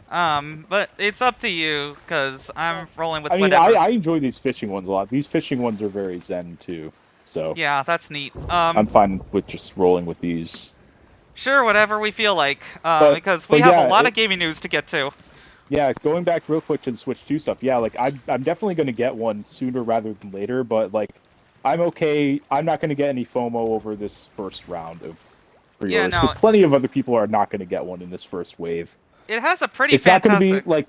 But it's up to you, because I'm rolling with whatever. I enjoy these fishing ones a lot. These fishing ones are very zen, too. So yeah, that's neat. I'm fine with just rolling with these. Sure, whatever we feel like. Because we have a lot of gaming news to get to. Yeah, going back real quick to the Switch 2 stuff. Yeah, like I'm definitely going to get one sooner rather than later, but like I'm okay. I'm not going to get any FOMO over this first round of Yeah, pre-orders no, because plenty of other people are not going to get one in this first wave. it has a pretty It's not going to fantastic. be like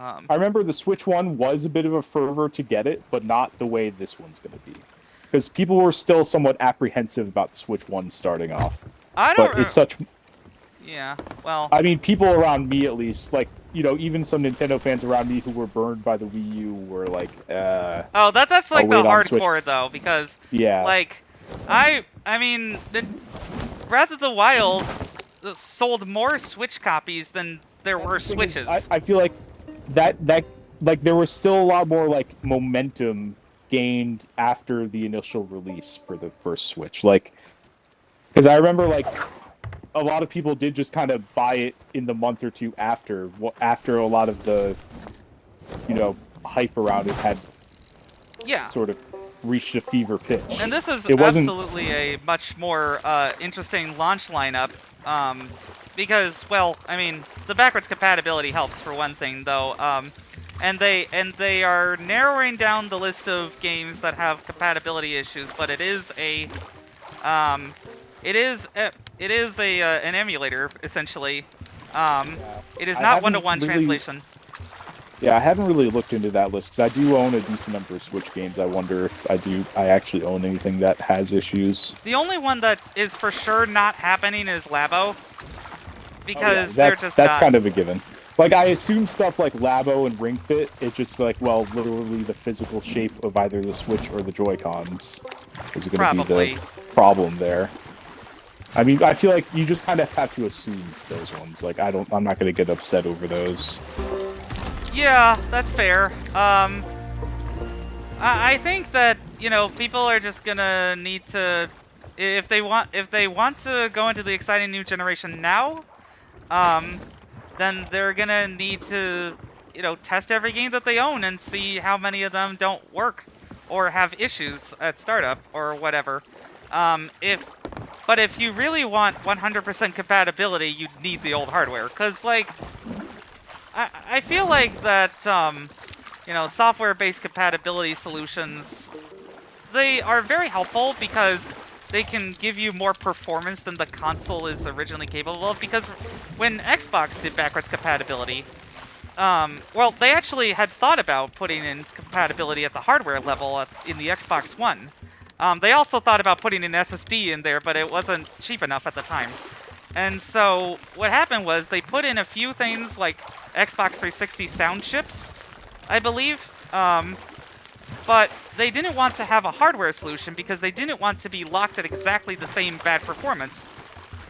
Um, I remember the Switch one was a bit of a fervor to get it, but not the way this one's going to be. Because people were still somewhat apprehensive about the Switch one starting off. I don't. But it's such. Yeah, well. I mean, people around me at least, like, you know, even some Nintendo fans around me who were burned by the Wii U were like, Oh, that's like the wait on Switch. hardcore though, because yeah, like, I mean, Breath of the Wild sold more Switch copies than there were Switches. I feel like that like there was still a lot more like momentum gained after the initial release for the first Switch, like, because I remember like a lot of people did just kind of buy it in the month or two after a lot of the, you know, hype around it had sort of reached a fever pitch. And this is wasn't absolutely a much more interesting launch lineup, because, well, I mean, the backwards compatibility helps for one thing, though, and they are narrowing down the list of games that have compatibility issues, but it is an emulator essentially. It is not one-to-one translation. Yeah, I haven't really looked into that list because I do own a decent number of Switch games. I wonder if I actually own anything that has issues. The only one that is for sure not happening is Labo, because they're just that's not... kind of a given. Like, I assume stuff like Labo and Ring Fit, it's just like, well, literally the physical shape of either the Switch or the Joy-Cons is going to be the problem there. I mean, I feel like you just kind of have to assume those ones. Like, I'm not going to get upset over those. Yeah, that's fair. I think that, you know, people are just gonna need to, if they want to go into the exciting new generation now, then they're gonna need to, you know, test every game that they own and see how many of them don't work or have issues at startup or whatever. But if you really want 100% compatibility, you need the old hardware, because, like, I feel like that, you know, software-based compatibility solutions, they are very helpful because they can give you more performance than the console is originally capable of. Because when Xbox did backwards compatibility, well, they actually had thought about putting in compatibility at the hardware level in the Xbox One. They also thought about putting an SSD in there, but it wasn't cheap enough at the time. And so what happened was they put in a few things like Xbox 360 sound chips, I believe, but they didn't want to have a hardware solution because they didn't want to be locked at exactly the same bad performance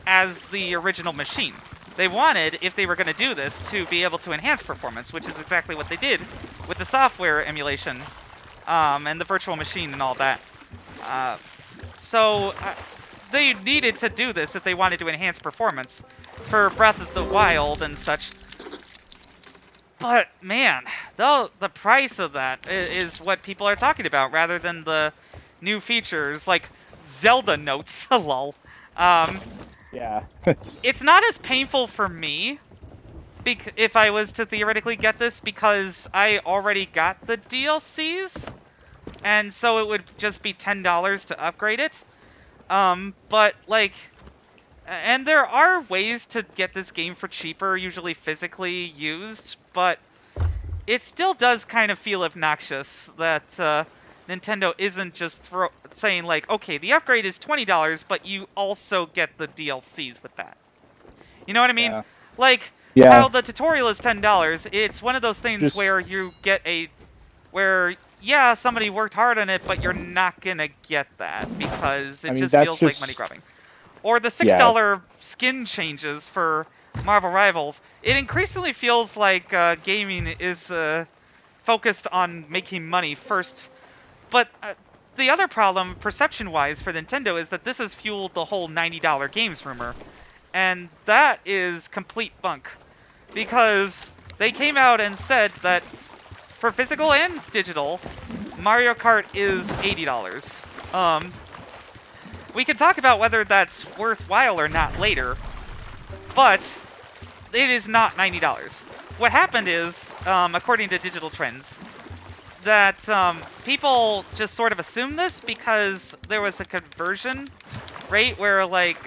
as the original machine. They wanted, if they were going to do this, to be able to enhance performance, which is exactly what they did with the software emulation and the virtual machine and all that. They needed to do this if they wanted to enhance performance for Breath of the Wild and such. But, man, the price of that is what people are talking about, rather than the new features, like Zelda notes, lol. Yeah. It's not as painful for me if I was to theoretically get this, because I already got the DLCs, and so it would just be $10 to upgrade it. But, like, and there are ways to get this game for cheaper, usually physically used, but it still does kind of feel obnoxious that Nintendo isn't just saying, like, okay, the upgrade is $20, but you also get the DLCs with that. You know what I mean? Yeah. Like, yeah. How the tutorial is $10, it's one of those things where you get yeah, somebody worked hard on it, but you're not gonna get that because it just feels like money grubbing. Or the $6 skin changes for Marvel Rivals. It increasingly feels like gaming is focused on making money first. But the other problem, perception-wise, for Nintendo is that this has fueled the whole $90 games rumor. And that is complete bunk. Because they came out and said that for physical and digital, Mario Kart is $80. We can talk about whether that's worthwhile or not later, but it is not $90. what happened is, according to digital trends, that people just sort of assumed this because there was a conversion rate where, like,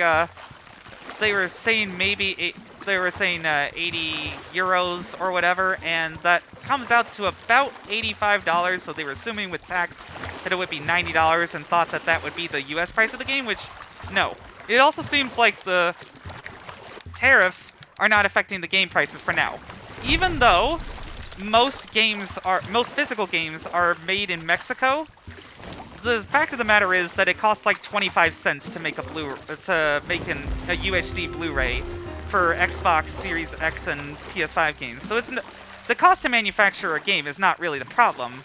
they were saying maybe they were saying 80 euros or whatever, and that comes out to about $85. So they were assuming with tax that it would be $90 and thought that that would be the U.S. price of the game, which no. It also seems like the tariffs are not affecting the game prices for now, even though most physical games are made in Mexico. The fact of the matter is that it costs like 25 cents to make a UHD Blu-ray for Xbox Series X and PS5 games. So the cost to manufacture a game is not really the problem.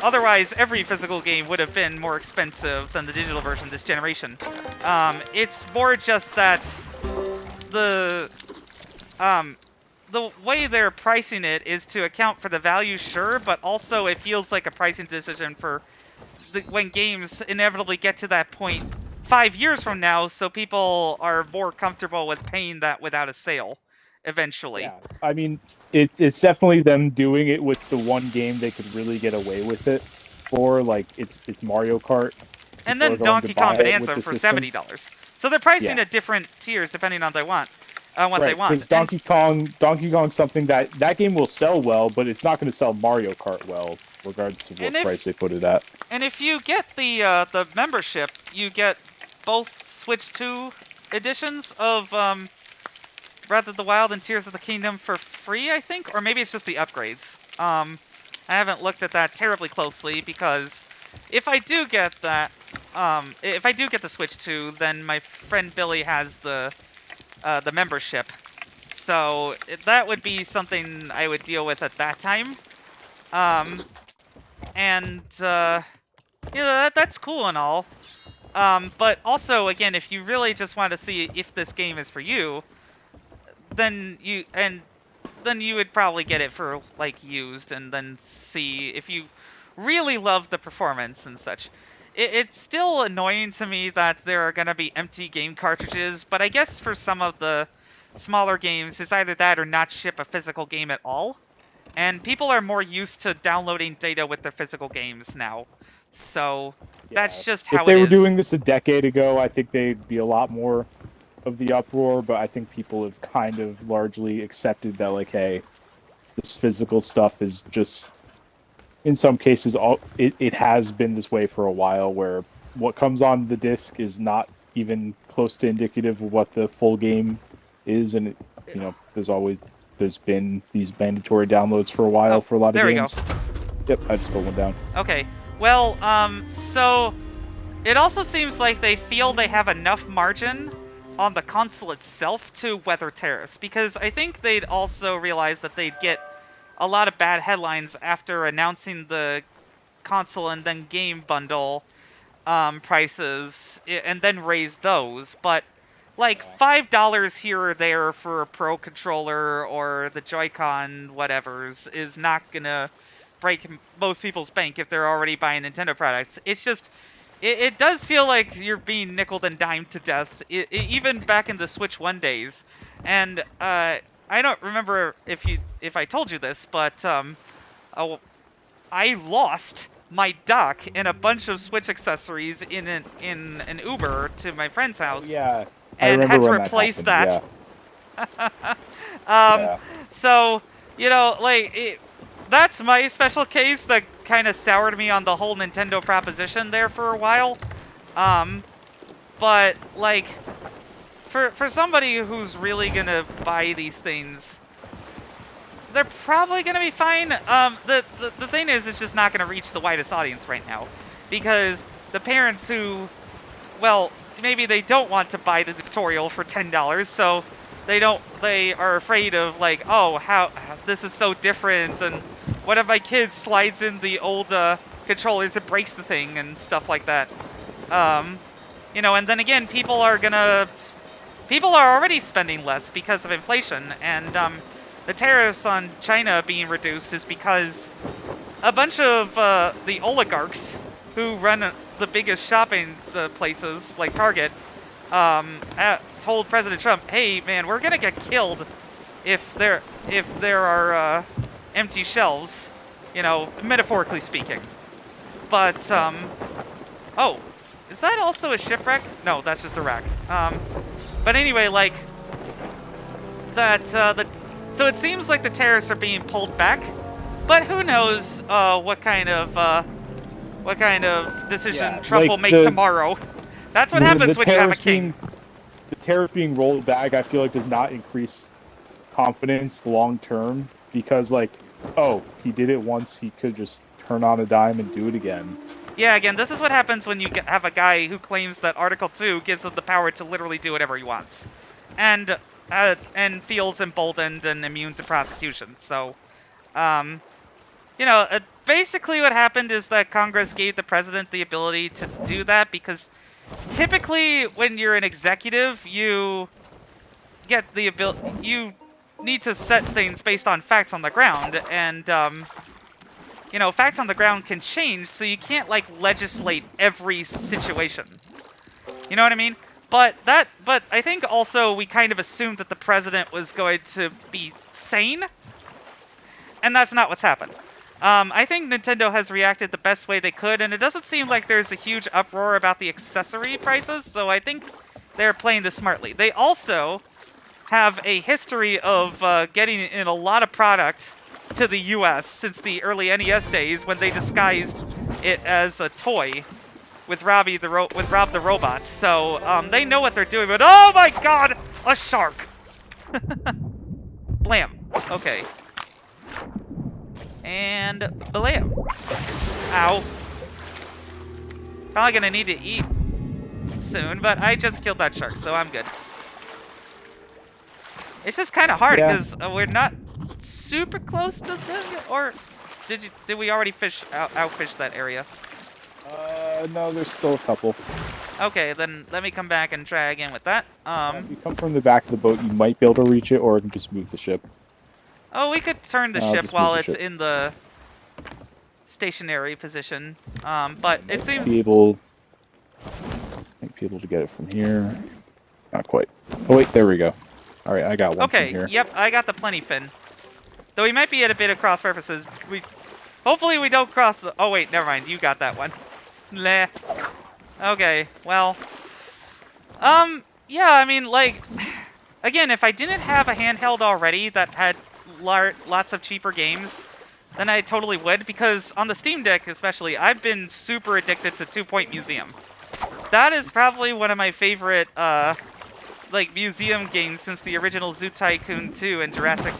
Otherwise, every physical game would have been more expensive than the digital version this generation. It's more just that the way they're pricing it is to account for the value, sure, but also it feels like a pricing decision for when games inevitably get to that point 5 years from now, so people are more comfortable with paying that without a sale eventually. Yeah, I mean, it's definitely them doing it with the one game they could really get away with it for, like, it's Mario Kart. And then Donkey Kong Bonanza for $70. So they're pricing at different tiers depending on what they want. Because Donkey Kong's something that game will sell well, but it's not going to sell Mario Kart well, regardless of what price they put it at. And if you get the membership, you get both Switch 2 editions of Breath of the Wild and Tears of the Kingdom for free, I think, or maybe it's just the upgrades. I haven't looked at that terribly closely because if I do get that, if I do get the Switch 2, then my friend Billy has the membership, so that would be something I would deal with at that time. That's cool and all. But also, again, if you really just want to see if this game is for you, then you would probably get it for like used, and then see if you really love the performance and such. It's still annoying to me that there are going to be empty game cartridges, but I guess for some of the smaller games, it's either that or not ship a physical game at all. And people are more used to downloading data with their physical games now. So that's just how it is. If they were doing this a decade ago, I think they'd be a lot more of the uproar, but I think people have kind of largely accepted that, like, hey, this physical stuff is just... In some cases, it has been this way for a while, where what comes on the disc is not even close to indicative of what the full game is, and there's been these mandatory downloads for a while for a lot of games. There we go. Yep, I just pulled one down. Okay, well, so it also seems like they feel they have enough margin on the console itself to weather tariffs, because I think they'd also realize that they'd get a lot of bad headlines after announcing the console and then game bundle prices, and then raise those. But like $5 here or there for a Pro controller or the Joy-Con whatevers is not gonna break most people's bank if they're already buying Nintendo products. It's just, it does feel like you're being nickeled and dimed to death, even back in the Switch 1 days. And I don't remember if I told you this, but I lost my dock and a bunch of Switch accessories in an Uber to my friend's house. Yeah, and had to replace that. Yeah. So that's my special case that kind of soured me on the whole Nintendo proposition there for a while. But like, for somebody who's really gonna buy these things, they're probably gonna be fine. The thing is, it's just not gonna reach the widest audience right now, because the parents who, well, maybe they don't want to buy the tutorial for $10, so they are afraid of, like, oh, how this is so different, and what if my kid slides in the old controllers and breaks the thing and stuff like that. And then again, people are already spending less because of inflation, and the tariffs on China being reduced is because a bunch of the oligarchs who run the biggest shopping places, like Target, told President Trump, hey, man, we're going to get killed if there are empty shelves, you know, metaphorically speaking. But oh, is that also a shipwreck? No, that's just a wreck. But anyway, like that so it seems like the tariffs are being pulled back, but who knows what kind of decision Trump like will make tomorrow. That's what happens when you have a king. The tariff being rolled back, I feel like, does not increase confidence long term, because like, oh, he did it once, he could just turn on a dime and do it again. Yeah, again, this is what happens when you have a guy who claims that Article 2 gives him the power to literally do whatever he wants, and feels emboldened and immune to prosecution. So, you know, basically what happened is that Congress gave the president the ability to do that because typically when you're an executive, you get the ability, you need to set things based on facts on the ground, and you know, facts on the ground can change, so you can't like legislate every situation. You know what I mean? But I think also we kind of assumed that the president was going to be sane, and that's not what's happened. I think Nintendo has reacted the best way they could, and it doesn't seem like there's a huge uproar about the accessory prices, so I think they're playing this smartly. They also have a history of getting in a lot of product to the US since the early NES days when they disguised it as a toy with Rob the robot. So they know what they're doing, but oh my god, a shark! Blam. Okay. And blam. Ow. Probably gonna need to eat soon, but I just killed that shark, so I'm good. It's just kind of hard because we're not super close to them, or did we already outfish that area? No, there's still a couple. Okay, then let me come back and try again with that. If you come from the back of the boat, you might be able to reach it, or just move the ship. Oh, we could turn the ship while it's in the stationary position. But it seems might be able to get it from here. Not quite. Oh wait, there we go. All right, I got one. Okay, from here. Yep, I got the plenty fin. Though we might be at a bit of cross purposes. Hopefully we don't cross the... Oh wait, never mind. You got that one. Leh. Okay, well. Yeah, I mean, like, again, if I didn't have a handheld already that had lots of cheaper games, then I totally would, because on the Steam Deck especially, I've been super addicted to 2 Point Museum. That is probably one of my favorite, like, museum games since the original Zoo Tycoon 2 and Jurassic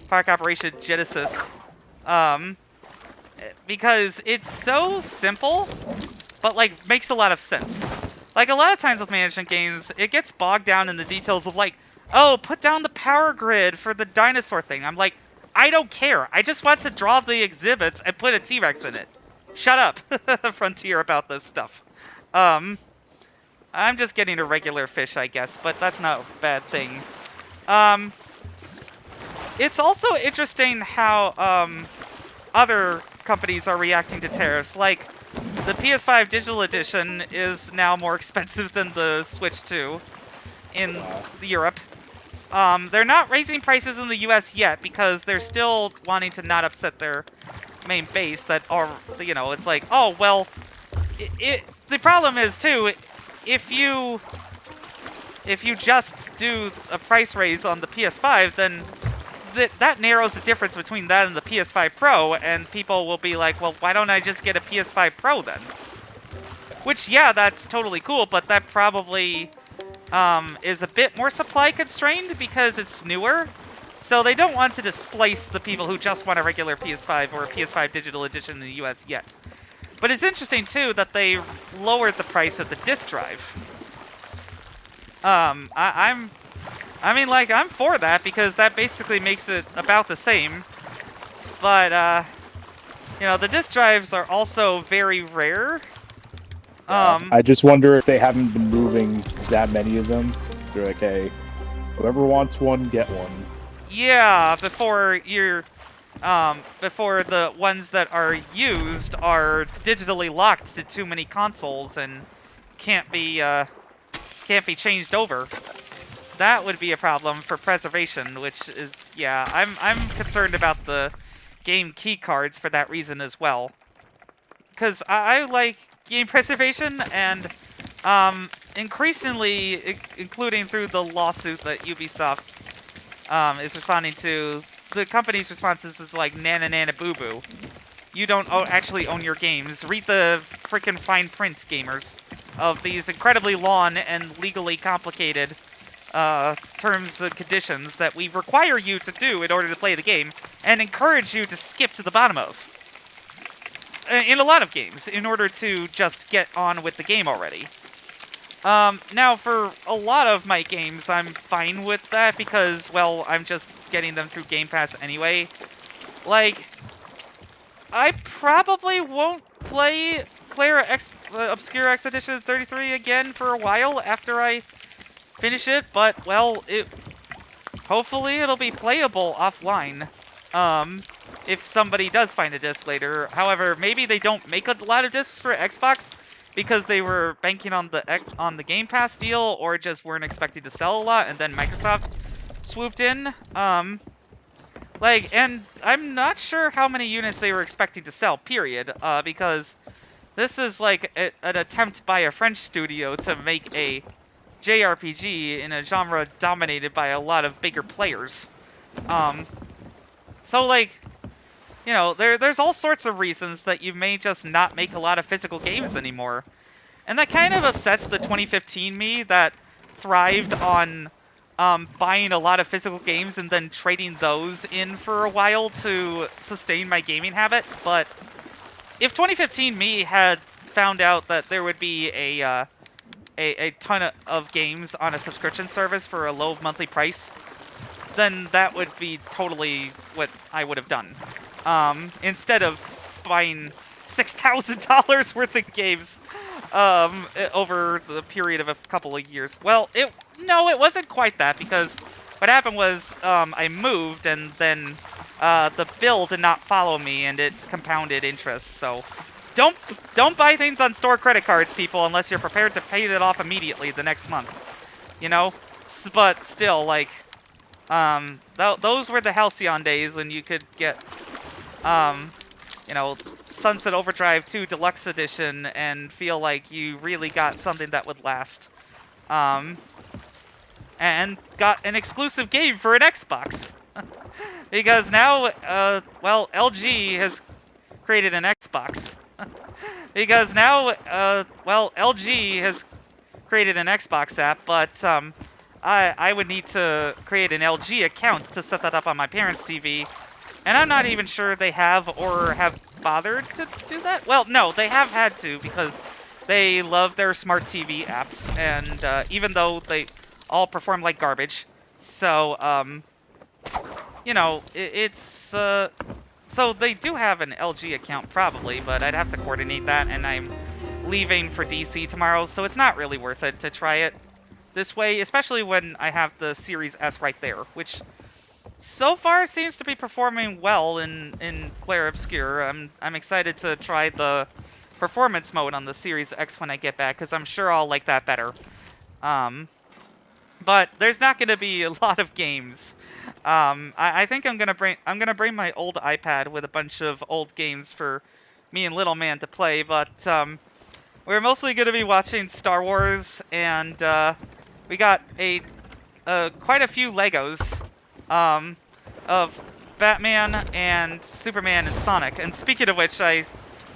Park Operation Genesis. Because it's so simple, but, like, makes a lot of sense. Like, a lot of times with management games, it gets bogged down in the details of, like, oh, put down the power grid for the dinosaur thing. I'm like, I don't care. I just want to draw the exhibits and put a T-Rex in it. Shut up, Frontier, about this stuff. I'm just getting a regular fish, I guess, but that's not a bad thing. It's also interesting how other companies are reacting to tariffs. Like, the PS5 Digital Edition is now more expensive than the Switch 2 in Europe. They're not raising prices in the US yet because they're still wanting to not upset their main base that are, you know, it's like, oh, well, the problem is, too, if you just do a price raise on the PS5, then that narrows the difference between that and the PS5 Pro, and people will be like, well, why don't I just get a PS5 Pro then? Which, yeah, that's totally cool, but that probably is a bit more supply constrained because it's newer. So they don't want to displace the people who just want a regular PS5 or a PS5 Digital Edition in the US yet. But it's interesting, too, that they lowered the price of the disc drive. I mean, like, I'm for that because that basically makes it about the same. But, you know, the disc drives are also very rare. I just wonder if they haven't been moving that many of them. They're like, hey, whoever wants one, get one. Yeah, before the ones that are used are digitally locked to too many consoles and can't be changed over. that would be a problem for preservation, which is, yeah, I'm concerned about the game key cards for that reason as well. Because I like game preservation, and increasingly, including through the lawsuit that Ubisoft is responding to, the company's responses is like, nana nana boo boo. You don't actually own your games. Read the frickin' fine print, gamers, of these incredibly long and legally complicated terms and conditions that we require you to do in order to play the game, and encourage you to skip to the bottom of. In a lot of games, in order to just get on with the game already. Now, for a lot of my games, I'm fine with that because, well, I'm just getting them through Game Pass anyway. Like, I probably won't play Clara Obscure Expedition 33 again for a while after I finish it, but, well, hopefully it'll be playable offline. If somebody does find a disc later. However, maybe they don't make a lot of discs for Xbox because they were banking on the Game Pass deal, or just weren't expecting to sell a lot, and then Microsoft swooped in. And I'm not sure how many units they were expecting to sell, period, because this is like an attempt by a French studio to make a JRPG in a genre dominated by a lot of bigger players. So, like, you know, there's all sorts of reasons that you may just not make a lot of physical games anymore. And that kind of upsets the 2015 me that thrived on buying a lot of physical games and then trading those in for a while to sustain my gaming habit. But if 2015 me had found out that there would be a ton of games on a subscription service for a low monthly price, then that would be totally what I would have done. Instead of buying $6,000 worth of games over the period of a couple of years. Well, no, it wasn't quite that, because what happened was I moved, and then the bill did not follow me, and it compounded interest. So don't buy things on store credit cards, people, unless you're prepared to pay it off immediately the next month. You know? But still, like, those were the halcyon days when you could get you know, Sunset Overdrive 2 Deluxe Edition and feel like you really got something that would last. And got an exclusive game for an Xbox. Because now, well, LG has created an Xbox. Because now, well, LG has created an Xbox app, but I would need to create an LG account to set that up on my parents' TV. And I'm not even sure they have or have bothered to do that. Well, no, they have had to because they love their smart TV apps. And even though they all perform like garbage. So, you know, so they do have an LG account probably, but I'd have to coordinate that. And I'm leaving for DC tomorrow, so it's not really worth it to try it this way. Especially when I have the Series S right there, which so far seems to be performing well in Claire Obscure. I'm excited to try the performance mode on the Series X when I get back, because I'm sure I'll like that better. But there's not going to be a lot of games. I think I'm gonna bring my old iPad with a bunch of old games for me and Little Man to play. But we're mostly going to be watching Star Wars, and we got quite a few Legos. Of Batman and Superman and Sonic. And speaking of which, I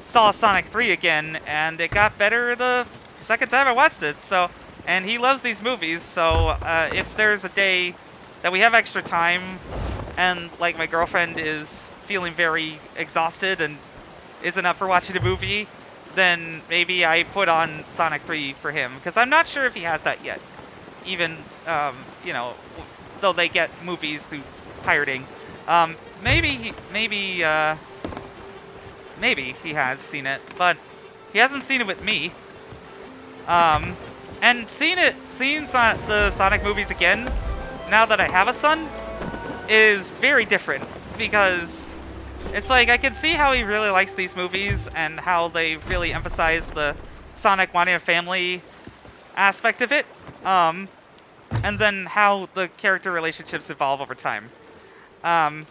saw Sonic 3 again, and it got better the second time I watched it. So, and he loves these movies, so if there's a day that we have extra time, and like my girlfriend is feeling very exhausted and isn't up for watching a movie, then maybe I put on Sonic 3 for him, because I'm not sure if he has that yet. Even, you know, though they get movies through pirating. Maybe he has seen it, but he hasn't seen it with me. And seeing the Sonic movies again, now that I have a son, is very different, because it's like I can see how he really likes these movies and how they really emphasize the Sonic wanting a family aspect of it. and then how the character relationships evolve over time. I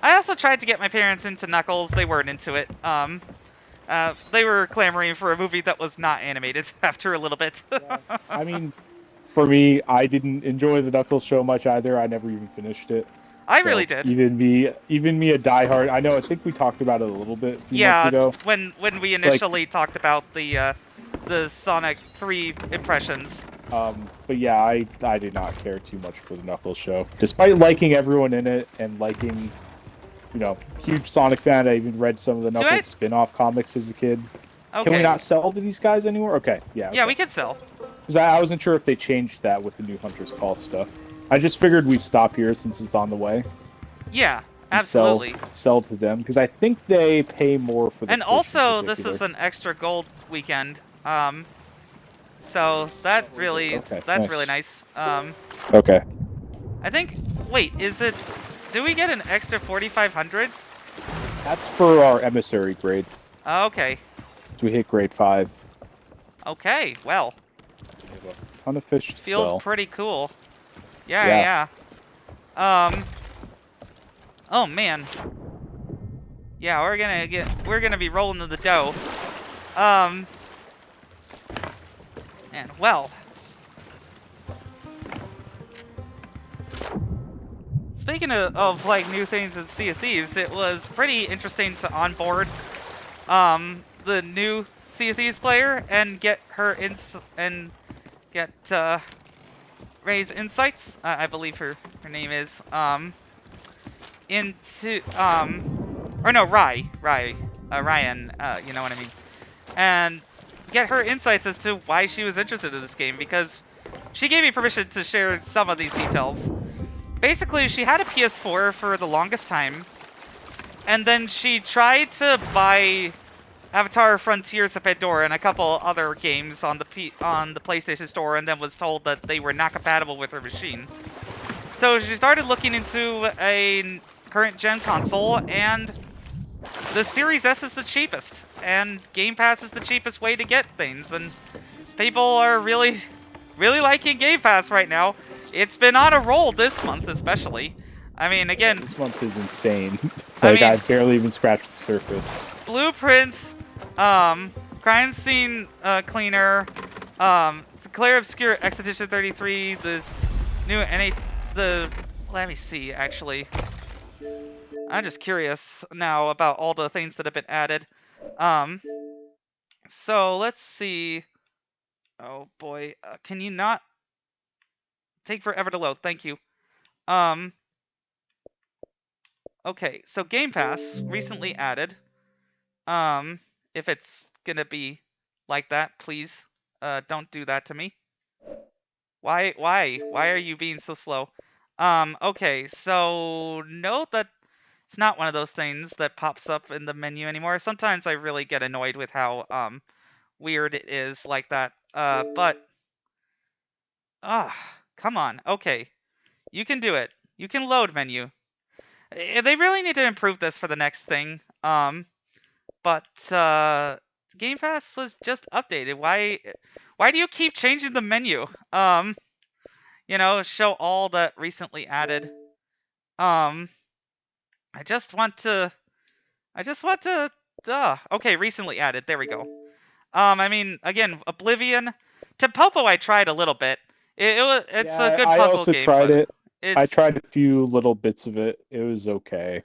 also tried to get my parents into Knuckles. They weren't into it. They were clamoring for a movie that was not animated after a little bit. Yeah. I mean, for me, I didn't enjoy the Knuckles show much either. I never even finished it. I really did. Even me, a diehard. I think we talked about it a little bit a few months ago. when we initially talked about the Sonic 3 impressions. But yeah, I did not care too much for the Knuckles show, despite liking everyone in it and liking, huge Sonic fan. I even read some of the Knuckles spin-off comics as a kid. Okay. Can we not sell to these guys anymore? Okay, yeah. Okay. Yeah, we could sell. Because I wasn't sure if they changed that with the new Hunter's Call stuff. I just figured we'd stop here since it's on the way. Yeah, absolutely. Sell to them, because I think they pay more for the And also, this is an extra gold weekend. So that's really nice. Okay. I think, wait, do we get an extra 4,500? That's for our emissary grade. Okay. So we hit grade 5. Okay, well. We have a ton of fish to Feels sell. pretty cool. Yeah. Oh man. Yeah, we're gonna be rolling in the dough. And well. Speaking of like new things in Sea of Thieves, it was pretty interesting to onboard the new Sea of Thieves player and get her Ray's insights, I believe her name is, into, or no, Ryan, you know what I mean, and get her insights as to why she was interested in this game, because she gave me permission to share some of these details. Basically, she had a PS4 for the longest time, and then she tried to buy Avatar Frontiers of Pandora and a couple other games on the PlayStation Store, and then was told that they were not compatible with her machine. So she started looking into a current gen console, and the Series S is the cheapest, and Game Pass is the cheapest way to get things, and people are really liking Game Pass right now. It's been on a roll this month, especially. I mean, again, this month is insane. I've barely even scratched the surface. Blueprince, Crime Scene Cleaner, Declare Obscure Expedition 33, the new let me see, actually. I'm just curious now about all the things that have been added. So let's see. Oh boy, can you not take forever to load? Thank you. Okay, so Game Pass recently added. If it's gonna be like that, please, don't do that to me. Why are you being so slow? Okay, so note that it's not one of those things that pops up in the menu anymore. Sometimes I really get annoyed with how, weird it is like that. Come on. Okay. You can do it. You can load menu. They really need to improve this for the next thing. But Game Pass was just updated. Why do you keep changing the menu? Show all that recently added. I just want to okay, recently added. There we go. I mean, again, Oblivion. Tampopo I tried a little bit. It's a good puzzle game. I also tried it. I It's, tried a few little bits of it. It was okay.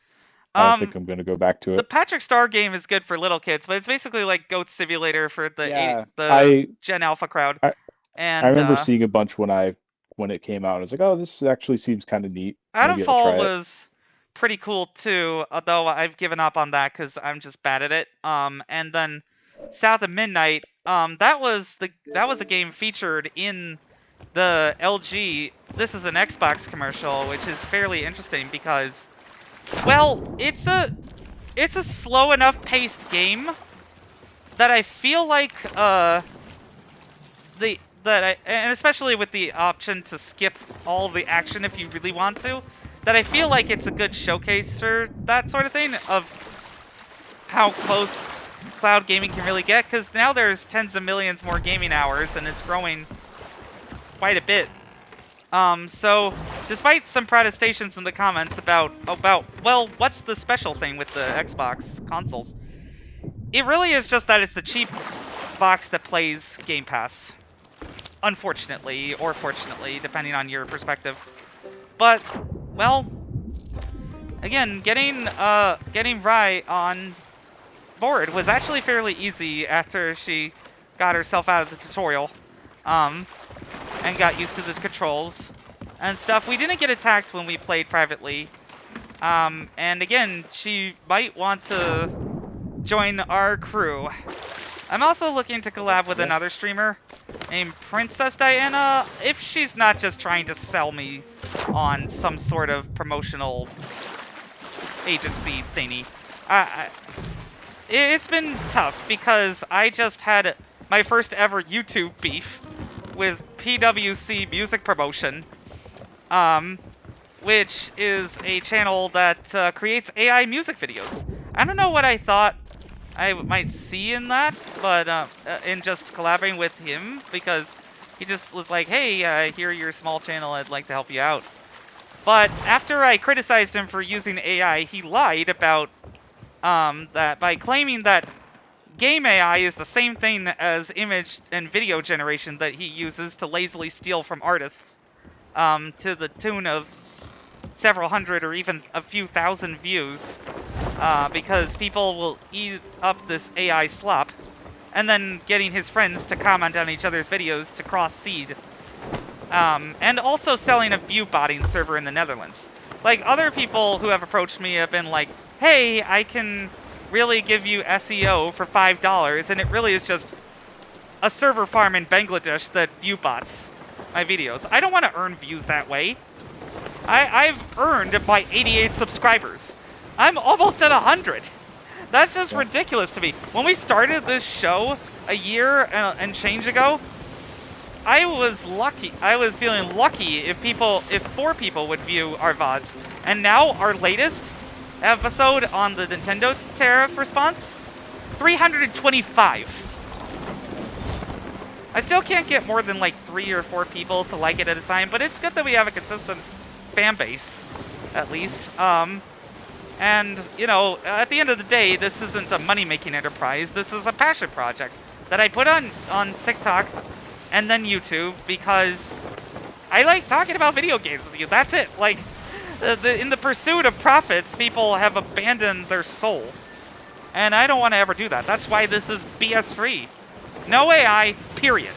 I don't think I'm going to go back to it. The Patrick Star game is good for little kids, but it's basically like Goat Simulator for the Gen Alpha crowd. I remember seeing a bunch when it came out. I was like, oh, this actually seems kind of neat. Adamfall was pretty cool too, although I've given up on that because I'm just bad at it. And then South of Midnight, that was a game featured in the LG. This is an Xbox commercial, which is fairly interesting because, well, it's a slow enough paced game that I feel like and especially with the option to skip all the action if you really want to, that I feel like it's a good showcase for that sort of thing, of how close cloud gaming can really get, because now there's tens of millions more gaming hours and it's growing quite a bit. So, despite some protestations in the comments about, well, what's the special thing with the Xbox consoles? It really is just that it's the cheap box that plays Game Pass. Unfortunately, or fortunately, depending on your perspective. But, well, again, getting Rai on board was actually fairly easy after she got herself out of the tutorial. And got used to the controls and stuff. We didn't get attacked when we played privately. And again, she might want to join our crew. I'm also looking to collab with another streamer named Princess Diana, if she's not just trying to sell me on some sort of promotional agency thingy. It's been tough because I just had my first ever YouTube beef with PWC Music Promotion, which is a channel that creates AI music videos. I don't know what I thought I might see in that, but in just collaborating with him, because he just was like, hey, I hear your small channel, I'd like to help you out. But after I criticized him for using AI, he lied about that by claiming that game AI is the same thing as image and video generation that he uses to lazily steal from artists, to the tune of several hundred or even a few thousand views, because people will eat up this AI slop, and then getting his friends to comment on each other's videos to cross-seed, and also selling a view botting server in the Netherlands. Like, other people who have approached me have been like, hey, I can really give you SEO for $5, and it really is just a server farm in Bangladesh that view bots my videos. I don't want to earn views that way. I've earned by 88 subscribers. I'm almost at 100. That's just ridiculous to me. When we started this show a year and change ago, I was lucky. I was feeling lucky if 4 people would view our VODs. And now our latest episode on the Nintendo tariff response, 325. I still can't get more than like 3 or 4 people to like it at a time, but it's good that we have a consistent fan base, at least. And, you know, at the end of the day, this isn't a money-making enterprise. This is a passion project that I put on TikTok and then YouTube because I like talking about video games with you. That's it. Like, in the pursuit of profits, people have abandoned their soul. And I don't want to ever do that. That's why this is BS-free. No AI, period.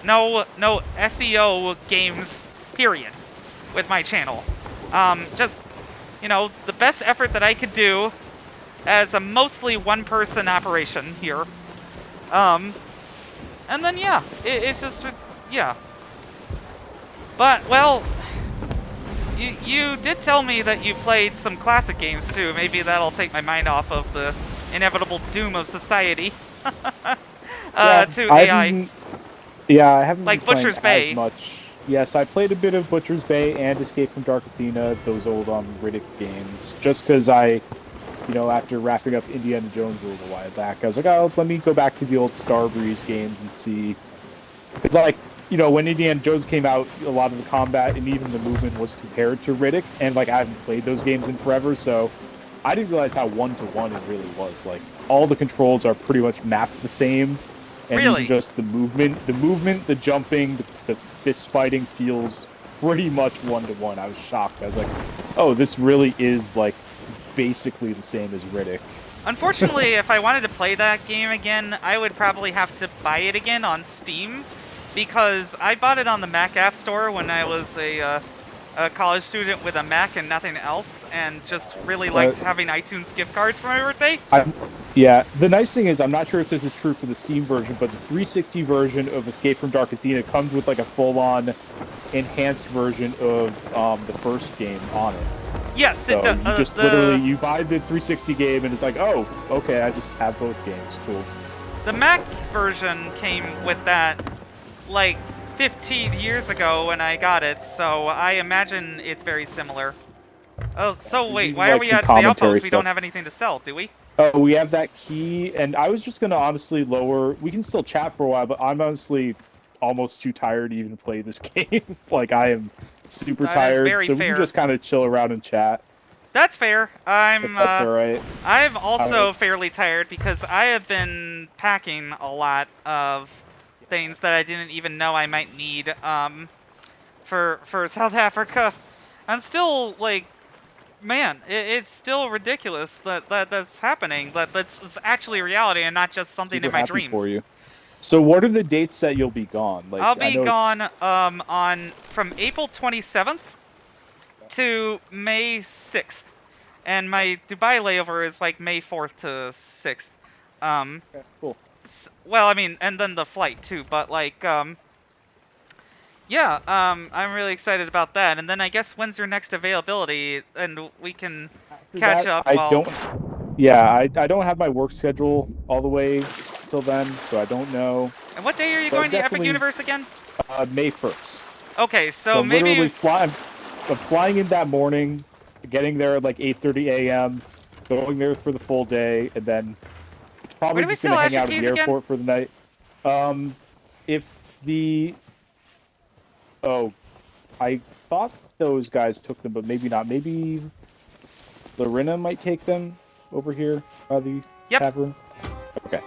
No SEO games, period, with my channel. Just, you know, the best effort that I could do as a mostly one-person operation here. And then, yeah, it's just, yeah. But, well, you did tell me that you played some classic games, too. Maybe that'll take my mind off of the inevitable doom of society. To AI. Yeah, I haven't like been Butcher's playing Bay. as much. Yes, I played a bit of Butcher's Bay and Escape from Dark Athena, those old Riddick games, just because I, you know, after wrapping up Indiana Jones a little while back, I was like, oh, let me go back to the old Starbreeze games and see. It's like, you know, when Indiana Jones came out, a lot of the combat and even the movement was compared to Riddick, and like I haven't played those games in forever, so I didn't realize how one-to-one it really was. Like, all the controls are pretty much mapped the same. And really? Even just the movement, the jumping, the fist fighting feels pretty much one-to-one. I was shocked. I was like, oh, this really is, like, basically the same as Riddick. Unfortunately, if I wanted to play that game again, I would probably have to buy it again on Steam, because I bought it on the Mac App Store when I was a college student with a Mac and nothing else, and just really liked having iTunes gift cards for my birthday. Yeah, the nice thing is, I'm not sure if this is true for the Steam version, but the 360 version of Escape from Dark Athena comes with like a full-on enhanced version of the first game on it. Yes, so it does. you just literally, you buy the 360 game and it's like, oh, okay, I just have both games. Cool. The Mac version came with that, like, 15 years ago when I got it, so I imagine it's very similar. Oh, so wait, why are we at the outpost? We don't have anything to sell, do we? Oh, we have that key, and I was just going to honestly lower... We can still chat for a while, but I'm honestly almost too tired to even play this game. Like, I am super That is tired, very so we fair. can just kind of chill around and chat. That's fair. If that's all right. I'm also fairly tired because I have been packing a lot of things that I didn't even know I might need for South Africa. I'm still like, man, it's still ridiculous that's happening. That's actually reality and not just something Super in my happy dreams. for you. So what are the dates that you'll be gone? Like, I'll I be know gone from April 27th to May 6th. And my Dubai layover is like May 4th to 6th. Okay, cool. Well, I mean, and then the flight too, but like, yeah, I'm really excited about that. And then I guess when's your next availability, and we can catch up. I don't have my work schedule all the way till then, so I don't know. And what day are you going to Epicuniverse again? May 1st. Okay, so I'm maybe literally I'm flying in that morning, getting there at like 8:30 a.m., going there for the full day, and then probably just gonna hang out at the airport for the night. I thought those guys took them, but maybe not. Maybe Lorena might take them over here by the tavern. Okay.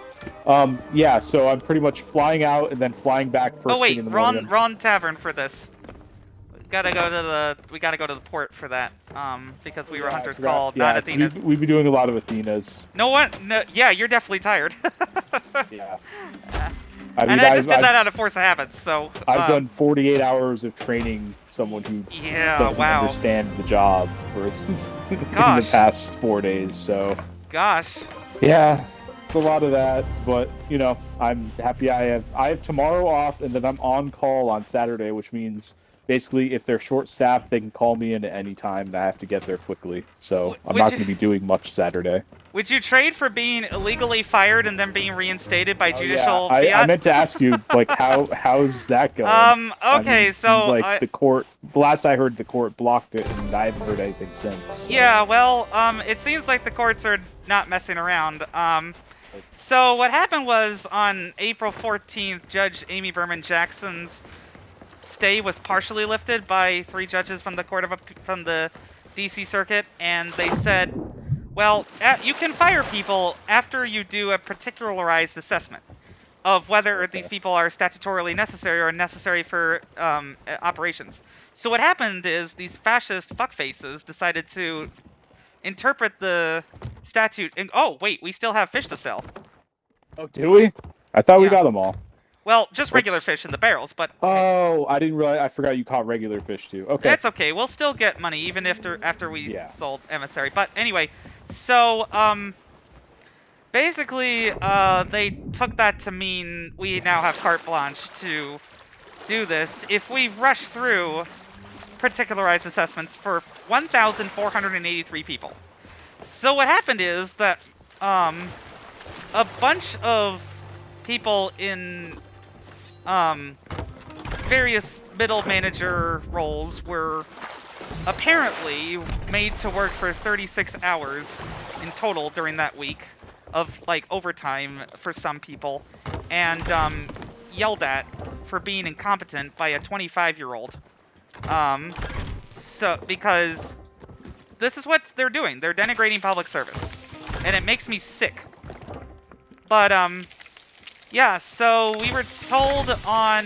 Yeah, so I'm pretty much flying out and then flying back first thing in the morning. wrong tavern for this. We gotta go to the port for that. Because we were Hunter's Call, not Athena's. We've been doing a lot of Athena's. No, yeah, you're definitely tired. Yeah. I just did that out of force of habit, so... I've done 48 hours of training someone who doesn't understand the job for in the past 4 days, so... Gosh. Yeah, it's a lot of that, but, you know, I'm happy I have tomorrow off, and then I'm on call on Saturday, which means... Basically, if they're short-staffed, they can call me in at any time, and I have to get there quickly. So I'm not going to be doing much Saturday. Would you trade for being illegally fired and then being reinstated by judicial fiat? I meant to ask you, like, how's that going? Okay, so... Like, the court... The last I heard, the court blocked it, and I haven't heard anything since. So. Yeah, well, it seems like the courts are not messing around. So what happened was, on April 14th, Judge Amy Berman Jackson's stay was partially lifted by 3 judges from the from the DC Circuit, and they said, well, you can fire people after you do a particularized assessment of whether these people are statutorily necessary or necessary for operations. So what happened is these fascist fuckfaces decided to interpret the statute. And oh wait, we still have fish to sell. Oh, do we? I thought we got them all. Well, just regular fish in the barrels, but... Oh, I didn't realize... I forgot you caught regular fish, too. Okay. That's okay. We'll still get money, even after we sold Emissary. But anyway, so, basically, they took that to mean we now have carte blanche to do this. If we rush through particularized assessments for 1,483 people. So what happened is that, a bunch of people in... various middle manager roles were apparently made to work for 36 hours in total during that week of, like, overtime for some people, and yelled at for being incompetent by a 25-year-old. So, because this is what they're doing. They're denigrating public service, and it makes me sick. But, yeah, so we were told on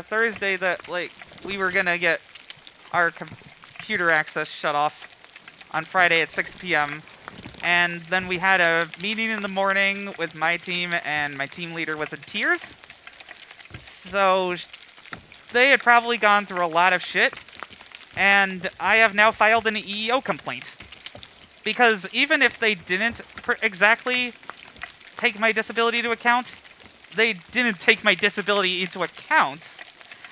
Thursday that, like, we were gonna get our computer access shut off on Friday at 6 p.m. And then we had a meeting in the morning with my team, and my team leader was in tears. So they had probably gone through a lot of shit, and I have now filed an EEO complaint. Because even if they didn't exactly take my disability into account, they didn't take my disability into account,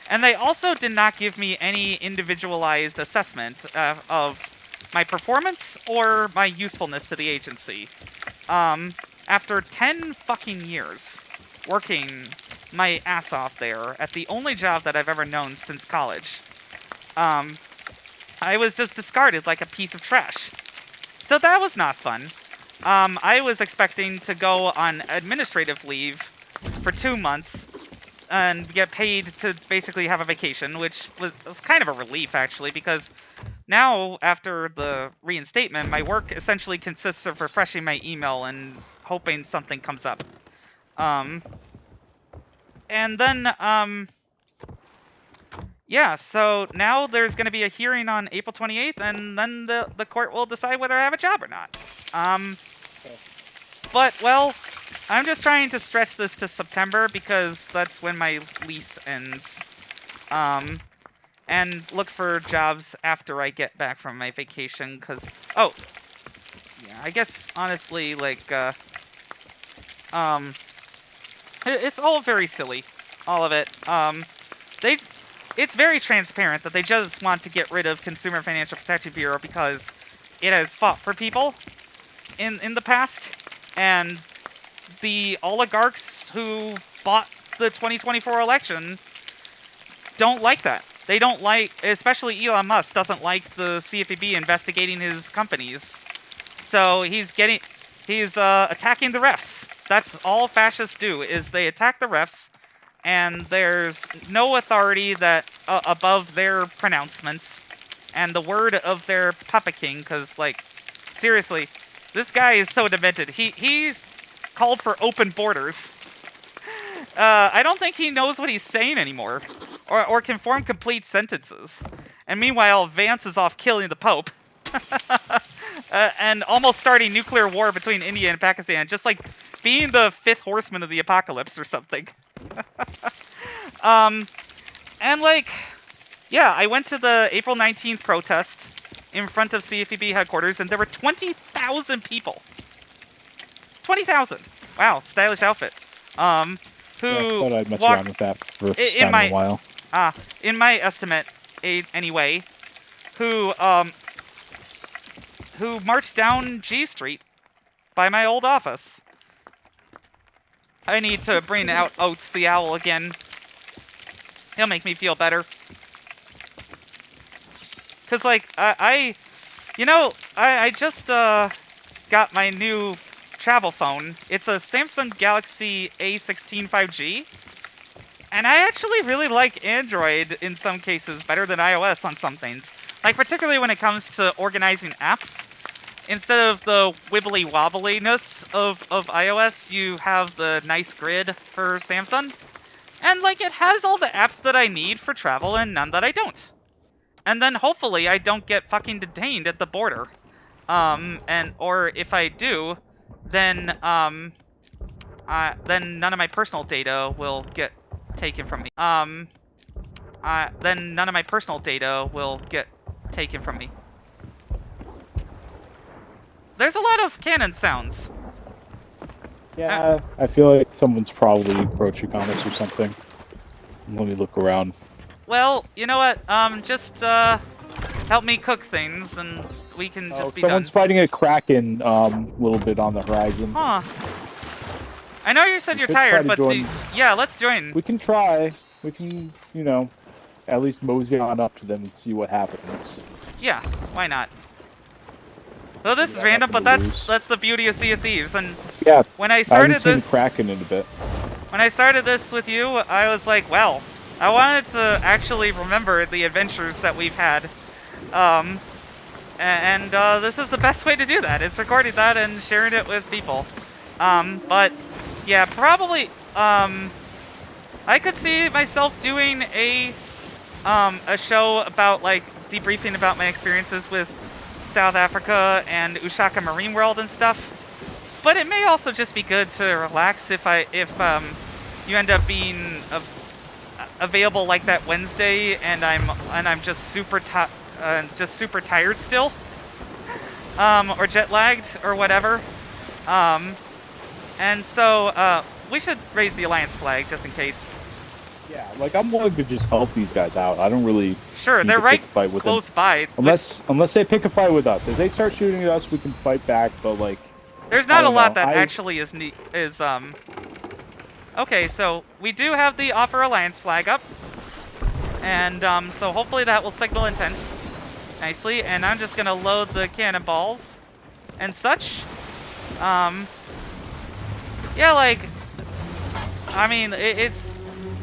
and they also did not give me any individualized assessment of my performance or my usefulness to the agency. After 10 fucking years working my ass off there at the only job that I've ever known since college, I was just discarded like a piece of trash. So that was not fun. I was expecting to go on administrative leave for 2 months and get paid to basically have a vacation, which was kind of a relief, actually, because now, after the reinstatement, my work essentially consists of refreshing my email and hoping something comes up. And then, yeah, so now there's going to be a hearing on April 28th, and then the court will decide whether I have a job or not. But, well, I'm just trying to stretch this to September because that's when my lease ends. And look for jobs after I get back from my vacation, because... Oh! Yeah, I guess, honestly, like, it's all very silly. All of it. It's very transparent that they just want to get rid of Consumer Financial Protection Bureau because it has fought for people in the past, and the oligarchs who bought the 2024 election don't like that. They don't like, especially Elon Musk doesn't like the CFPB investigating his companies. So he's attacking the refs. That's all fascists do, is they attack the refs, and there's no authority that above their pronouncements and the word of their Papa King, because, like, seriously, this guy is so demented. He's called for open borders. I don't think he knows what he's saying anymore, or can form complete sentences. And meanwhile, Vance is off killing the Pope, and almost starting nuclear war between India and Pakistan, just like being the fifth horseman of the apocalypse or something. And like, yeah, I went to the April 19th protest in front of CFPB headquarters, and there were 20,000 people. 20,000. Wow, stylish outfit. Who I thought I'd mess around with that for a while. In my estimate, anyway, who marched down G Street by my old office. I need to bring out Oates the Owl again. He'll make me feel better. Cause like, I just got my new travel phone. It's a Samsung Galaxy A16 5G. And I actually really like Android in some cases better than iOS on some things. Like, particularly when it comes to organizing apps. Instead of the wibbly-wobbliness of iOS, you have the nice grid for Samsung. And, like, it has all the apps that I need for travel and none that I don't. And then, hopefully, I don't get fucking detained at the border. Or if I do, then none of my personal data will get taken from me. Then none of my personal data will get taken from me. There's a lot of cannon sounds. Yeah, I feel like someone's probably encroaching on us or something. Let me look around. Well, you know what? Just help me cook things, and we can just be done. Someone's fighting a kraken a little bit on the horizon. Huh. I know you said you're tired, but yeah, let's join. We can try. We can, you know, at least mosey on up to them and see what happens. Yeah, why not? Well, this is random, but that's the beauty of Sea of Thieves. And yeah, when I started I haven't seen Kraken in a bit. When I started this with you, I was like, well, I wanted to actually remember the adventures that we've had. This is the best way to do that. Is recording that and sharing it with people. But yeah, probably I could see myself doing a show about, like, debriefing about my experiences with South Africa and Ushaka Marine World and stuff. But it may also just be good to relax if you end up being available like that Wednesday, and I'm just super tired still, or jet lagged or whatever. And so we should raise the Alliance flag just in case. Yeah, like, I'm willing to just help these guys out. I don't really. Sure, they're right close by. Unless they pick a fight with us. If they start shooting at us, we can fight back. But like, there's not a lot that actually is Okay, so we do have the Offer Alliance flag up, and so hopefully that will signal intent nicely. And I'm just gonna load the cannonballs and such. Yeah, like, I mean, it's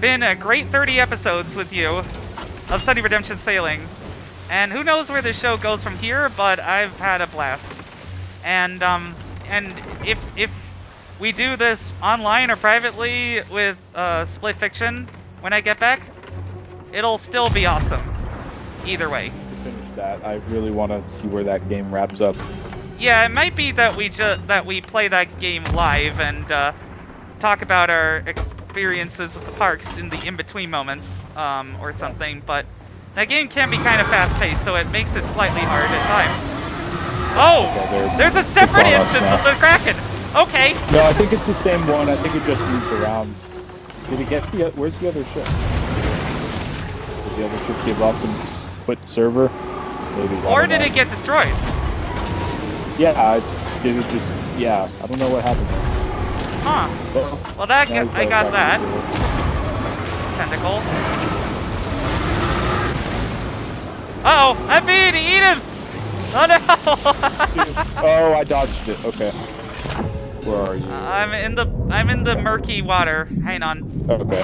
been a great 30 episodes with you of SunnyRedemption Sailing. And who knows where this show goes from here, but I've had a blast. And if we do this online or privately with Split Fiction when I get back, it'll still be awesome. Either way. To finish that, I really want to see where that game wraps up. Yeah, it might be that we play that game live and talk about our experiences with the parks in the in-between moments, or something. But that game can be kind of fast-paced, so it makes it slightly hard at times. Oh, there's a separate instance of the Kraken. Okay. No, I think it's the same one. I think it just moved around. Did it get the? Where's the other ship? Did the other ship give up and just quit the server? Maybe. Or did it get destroyed? Yeah, did it just? Yeah, I don't know what happened. Huh. Well, that I got that tentacle. Uh-oh, I'm being eaten! Oh no! Oh, I dodged it. Okay. Where are you? I'm in the murky water. Hang on. Okay.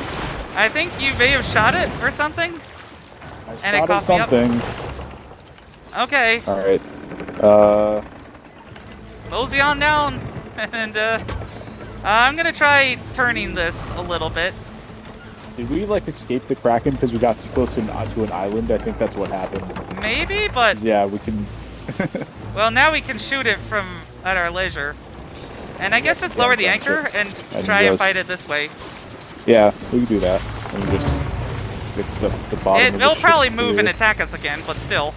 I think you may have shot it or something. And it caught something. Okay. All right. Mosey on down, and I'm gonna try turning this a little bit. Did we like escape the Kraken because we got too close to an island? I think that's what happened. Maybe, but yeah, we can. Well, now we can shoot it from at our leisure, and I guess just lower the anchor and try and fight it this way. Yeah, we can do that. And just fix up the bottom. It'll probably move and attack us again, but still.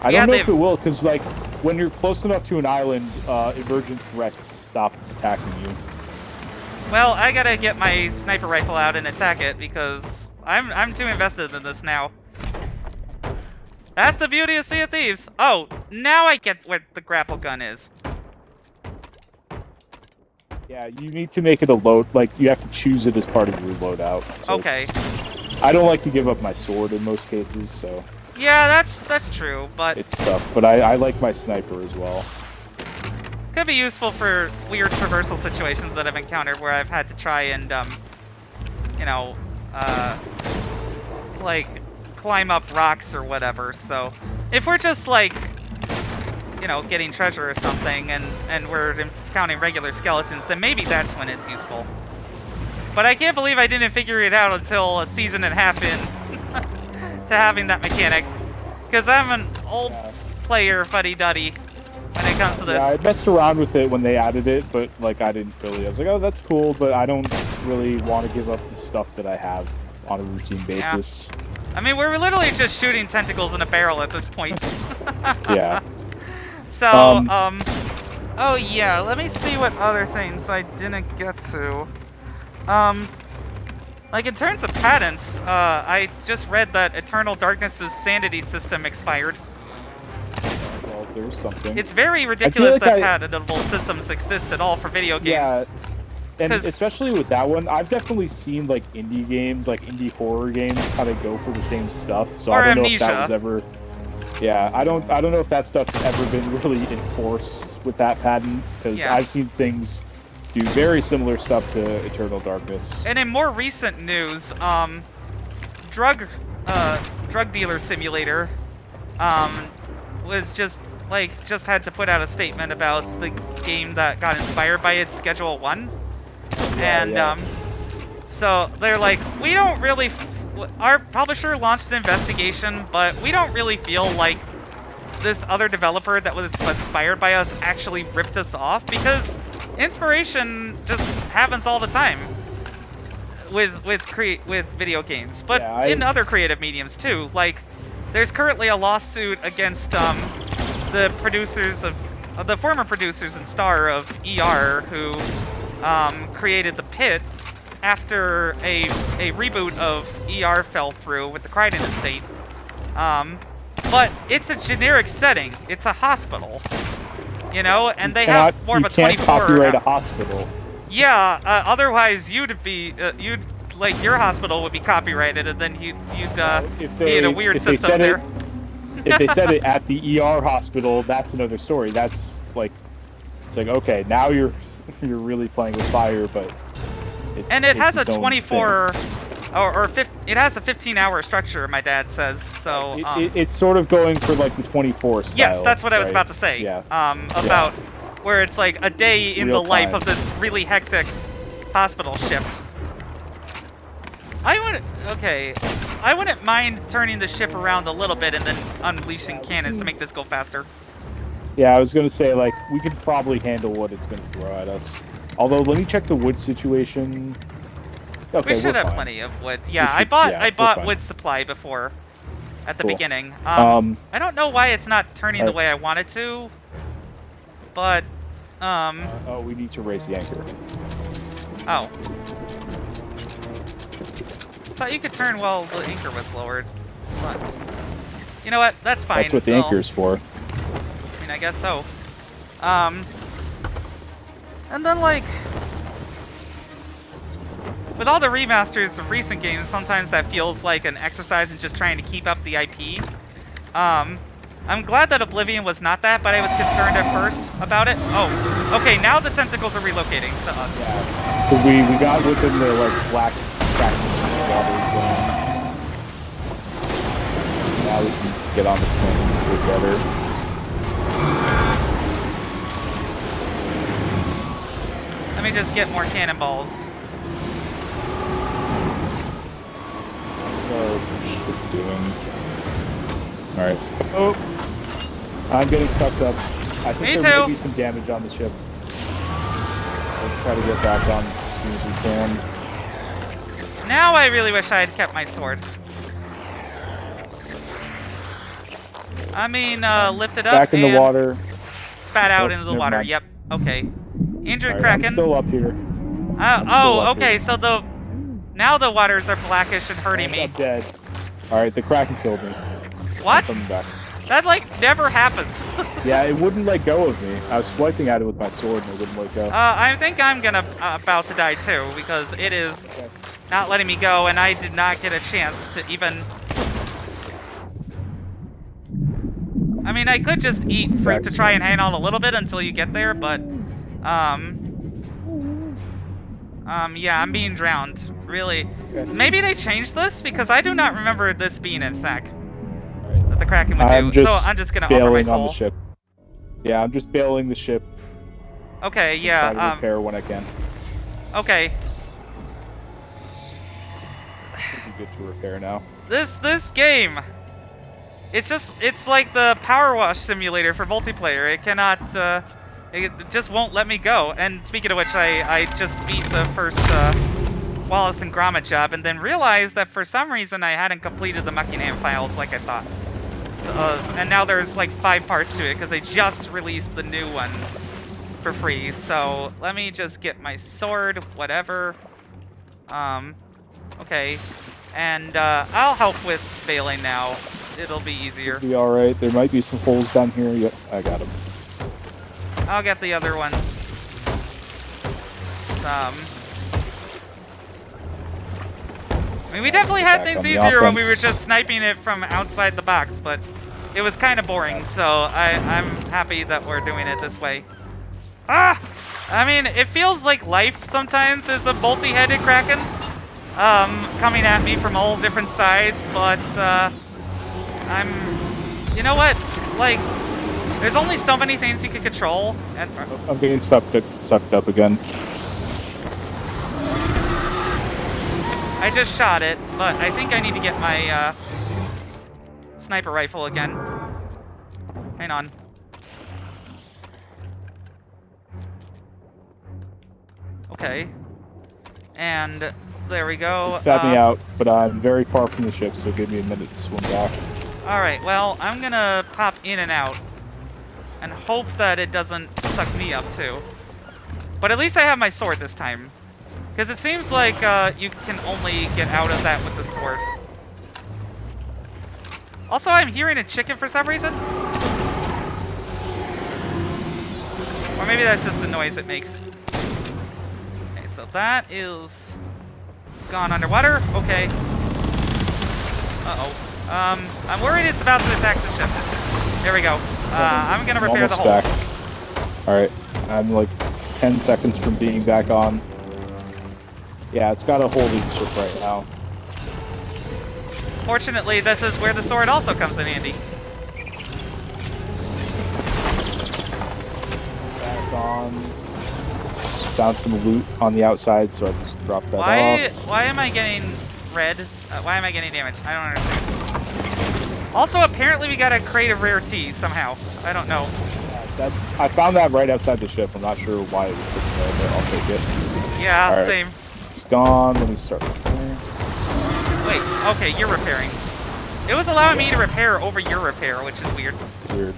I don't know if it will, because like when you're close enough to an island, emergent threats stop attacking you. Well, I gotta get my sniper rifle out and attack it because I'm too invested in this now. That's the beauty of Sea of Thieves. Oh, now I get what the grapple gun is. Yeah, you need to make it a load. Like you have to choose it as part of your loadout. So okay. I don't like to give up my sword in most cases, so. Yeah, that's true, but it's tough. But I like my sniper as well. Could be useful for weird traversal situations that I've encountered where I've had to try and, you know, like, climb up rocks or whatever. So, if we're just, like, you know, getting treasure or something and we're encountering regular skeletons, then maybe that's when it's useful. But I can't believe I didn't figure it out until a season and a half in to having that mechanic. Because I'm an old player fuddy-duddy when it comes to this. Yeah, I messed around with it when they added it, but like I didn't really. I was like, oh, that's cool, but I don't really want to give up the stuff that I have on a routine basis. Yeah. I mean, we're literally just shooting tentacles in a barrel at this point. Yeah. So, oh yeah, let me see what other things I didn't get to. Like in terms of patents, I just read that Eternal Darkness's sanity system expired. Well, there's something. It's very ridiculous that patentable systems exist at all for video games. Yeah, and especially with that one, I've definitely seen like indie games, like indie horror games, kind of go for the same stuff. So or I don't Amnesia. know if that was ever. Yeah, I don't know if that stuff's ever been really enforced with that patent, because I've seen things do very similar stuff to Eternal Darkness. And in more recent news, Drug Dealer Simulator, was just had to put out a statement about the game that got inspired by its Schedule 1. And, so they're like, we don't really, our publisher launched an investigation, but we don't really feel like this other developer that was inspired by us actually ripped us off, because inspiration just happens all the time with video games, but in other creative mediums too. Like, there's currently a lawsuit against the producers of the former producers and star of ER, who created The Pit after a reboot of ER fell through with the Crichton estate. But it's a generic setting. It's a hospital. You know, and they have more of a 24. You can't copyright a hospital. Yeah, otherwise you'd like your hospital would be copyrighted, and then you'd be in a weird system there. If they said it at the ER hospital, that's another story. That's like, it's like, okay, now you're really playing with fire, but And it has a its own 24, it has a 15-hour structure, my dad says, so... it's sort of going for, like, the 24 style. Yes, that's what I was right? about to say. Yeah. About where it's like a day in Real the life time. of this really hectic hospital shift. I wouldn't mind turning the ship around a little bit and then unleashing cannons to make this go faster. Yeah, I was gonna say, like, we could probably handle what it's gonna throw at us. Although, let me check the wood situation. Okay, We should we're have fine. plenty of wood. Yeah, should- I we're bought fine. wood supply before at the Cool. beginning. Um, I don't know why it's not turning the I- way I want it to, but oh, we need to raise the anchor. oh. Thought you could turn while the anchor was lowered. But you know what? That's fine. That's what the Well, anchor is for. I mean, I guess so. And then like with all the remasters of recent games, sometimes that feels like an exercise in just trying to keep up the IP. I'm glad that Oblivion was not that, but I was concerned at first about it. Oh, okay, now the tentacles are relocating to us. Yeah. So we got within the, like, black water zone. So now we can get on the planes a bit better. Let me just get more cannonballs. Ship doing. Alright. Oh! I'm getting sucked up. I think Me there too. may be some damage on the ship. Let's try to get back on as soon as we can. Now I really wish I had kept my sword. I mean, lift it up Back in the and water. spat out Oh, into the never water. mind. Yep. Okay. Injured Alright, Kraken. I'm still up here. still Oh, up okay. here. So now the waters are blackish and hurting me. I'm dead. Alright, the Kraken killed me. What? I'm coming back. That like never happens. Yeah, it wouldn't let go of me. I was swiping at it with my sword and it wouldn't let go. I think I'm gonna about to die too because it is Okay. not letting me go, and I did not get a chance to even. I mean, I could just eat fruit to try and hang on a little bit until you get there, but yeah, I'm being drowned. Really. Okay. Maybe they changed this because I do not remember this being a sack Alright. that the Kraken would I'm do. just So I'm just gonna offer my bailing on soul. the ship. Yeah, I'm just bailing the ship. Okay, Try to yeah. repair when I can. Okay. Should be good to repair now. This game, it's like the power wash simulator for multiplayer. It cannot, it just won't let me go. And speaking of which, I just beat the first Wallace and Gromit job, and then realized that for some reason I hadn't completed the Muckingham files like I thought. So, and now there's like 5 parts to it because they just released the new one for free. So let me just get my sword, whatever. Okay. And I'll help with bailing now. It'll be easier. Be alright. There might be some holes down here. Yep, I got them. I'll get the other ones. I mean, we definitely had Back things on the easier when we were offense. just sniping it from outside the box, but it was kind of boring, so I'm happy that we're doing it this way. Ah! I mean, it feels like life sometimes is a multi-headed Kraken. Coming at me from all different sides, but, you know what? Like, there's only so many things you can control, and... I'm getting sucked up again. I just shot it, but I think I need to get my, sniper rifle again. Hang on. Okay. And there we go. Spat me out, but I'm very far from the ship, so give me a minute to swim back. Alright, well, I'm gonna pop in and out and hope that it doesn't suck me up too. But at least I have my sword this time. Because it seems like you can only get out of that with the sword. Also, I'm hearing a chicken for some reason. Or maybe that's just the noise it makes. Okay, so that is gone underwater. Okay. Uh-oh. I'm worried it's about to attack the ship. There we go. I'm gonna repair the almost hole. back. Alright, I'm like 10 seconds from being back on. Yeah, it's got a holding ship right now. Fortunately, this is where the sword also comes in handy. Back on. Found some loot on the outside, so I just dropped that off. Why am I getting red? Why am I getting damage? I don't understand. Also, apparently we got a crate of rare tea somehow. I don't know. Yeah, I found that right outside the ship. I'm not sure why it was sitting there, but I'll take it. Yeah, right. same. It's gone. Let me start repairing. Wait, okay, you're repairing. It was allowing me to repair over your repair, which is weird. Weird.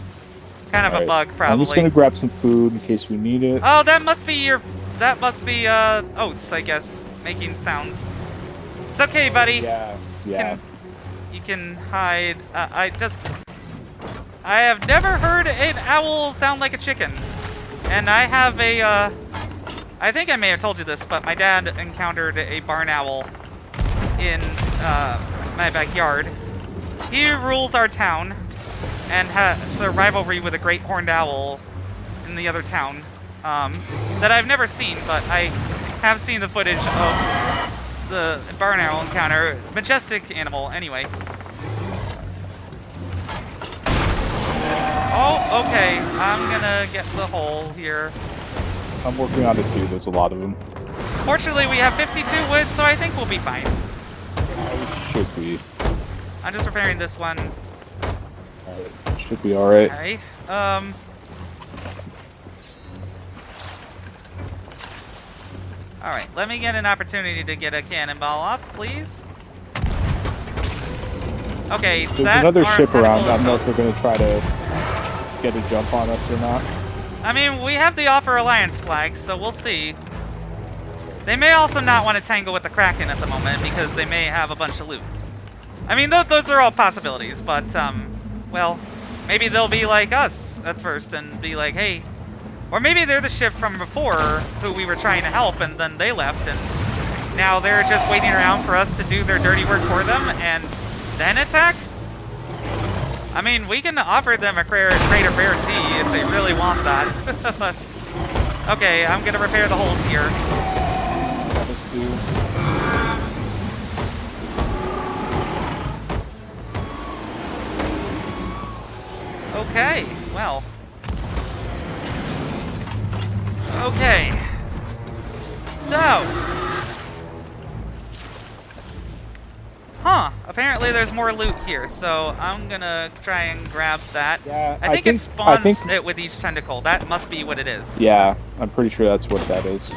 Kind of a bug, probably. I'm just gonna grab some food in case we need it. Oh, that must be oats, I guess, making sounds. It's okay, buddy. Yeah. You can hide. I have never heard an owl sound like a chicken. And I have I think I may have told you this, but my dad encountered a barn owl in my backyard. He rules our town and has a rivalry with a great horned owl in the other town that I've never seen, but I have seen the footage of the barn owl encounter. Majestic animal, anyway. Oh, okay. I'm gonna get the hole here. I'm working on it too. There's a lot of them. Fortunately, we have 52 wood, so I think we'll be fine. Should be. I'm just repairing this one. Alright, should be alright. Okay. Alright, let me get an opportunity to get a cannonball off, please. Okay, there's another ship around. I don't know if they're going to try to get a jump on us or not. I mean, we have the Offer Alliance flag, so we'll see. They may also not want to tangle with the Kraken at the moment because they may have a bunch of loot. I mean, those are all possibilities, but, well, maybe they'll be like us at first and be like, hey, or maybe they're the ship from before who we were trying to help and then they left and now they're just waiting around for us to do their dirty work for them and then attack? I mean, we can offer them a crate of rare tea if they really want that. Okay, I'm gonna repair the holes here. Okay, well. Okay. So. Huh, apparently there's more loot here, so I'm gonna try and grab that. Yeah, I think it spawns it with each tentacle. That must be what it is. Yeah, I'm pretty sure that's what that is.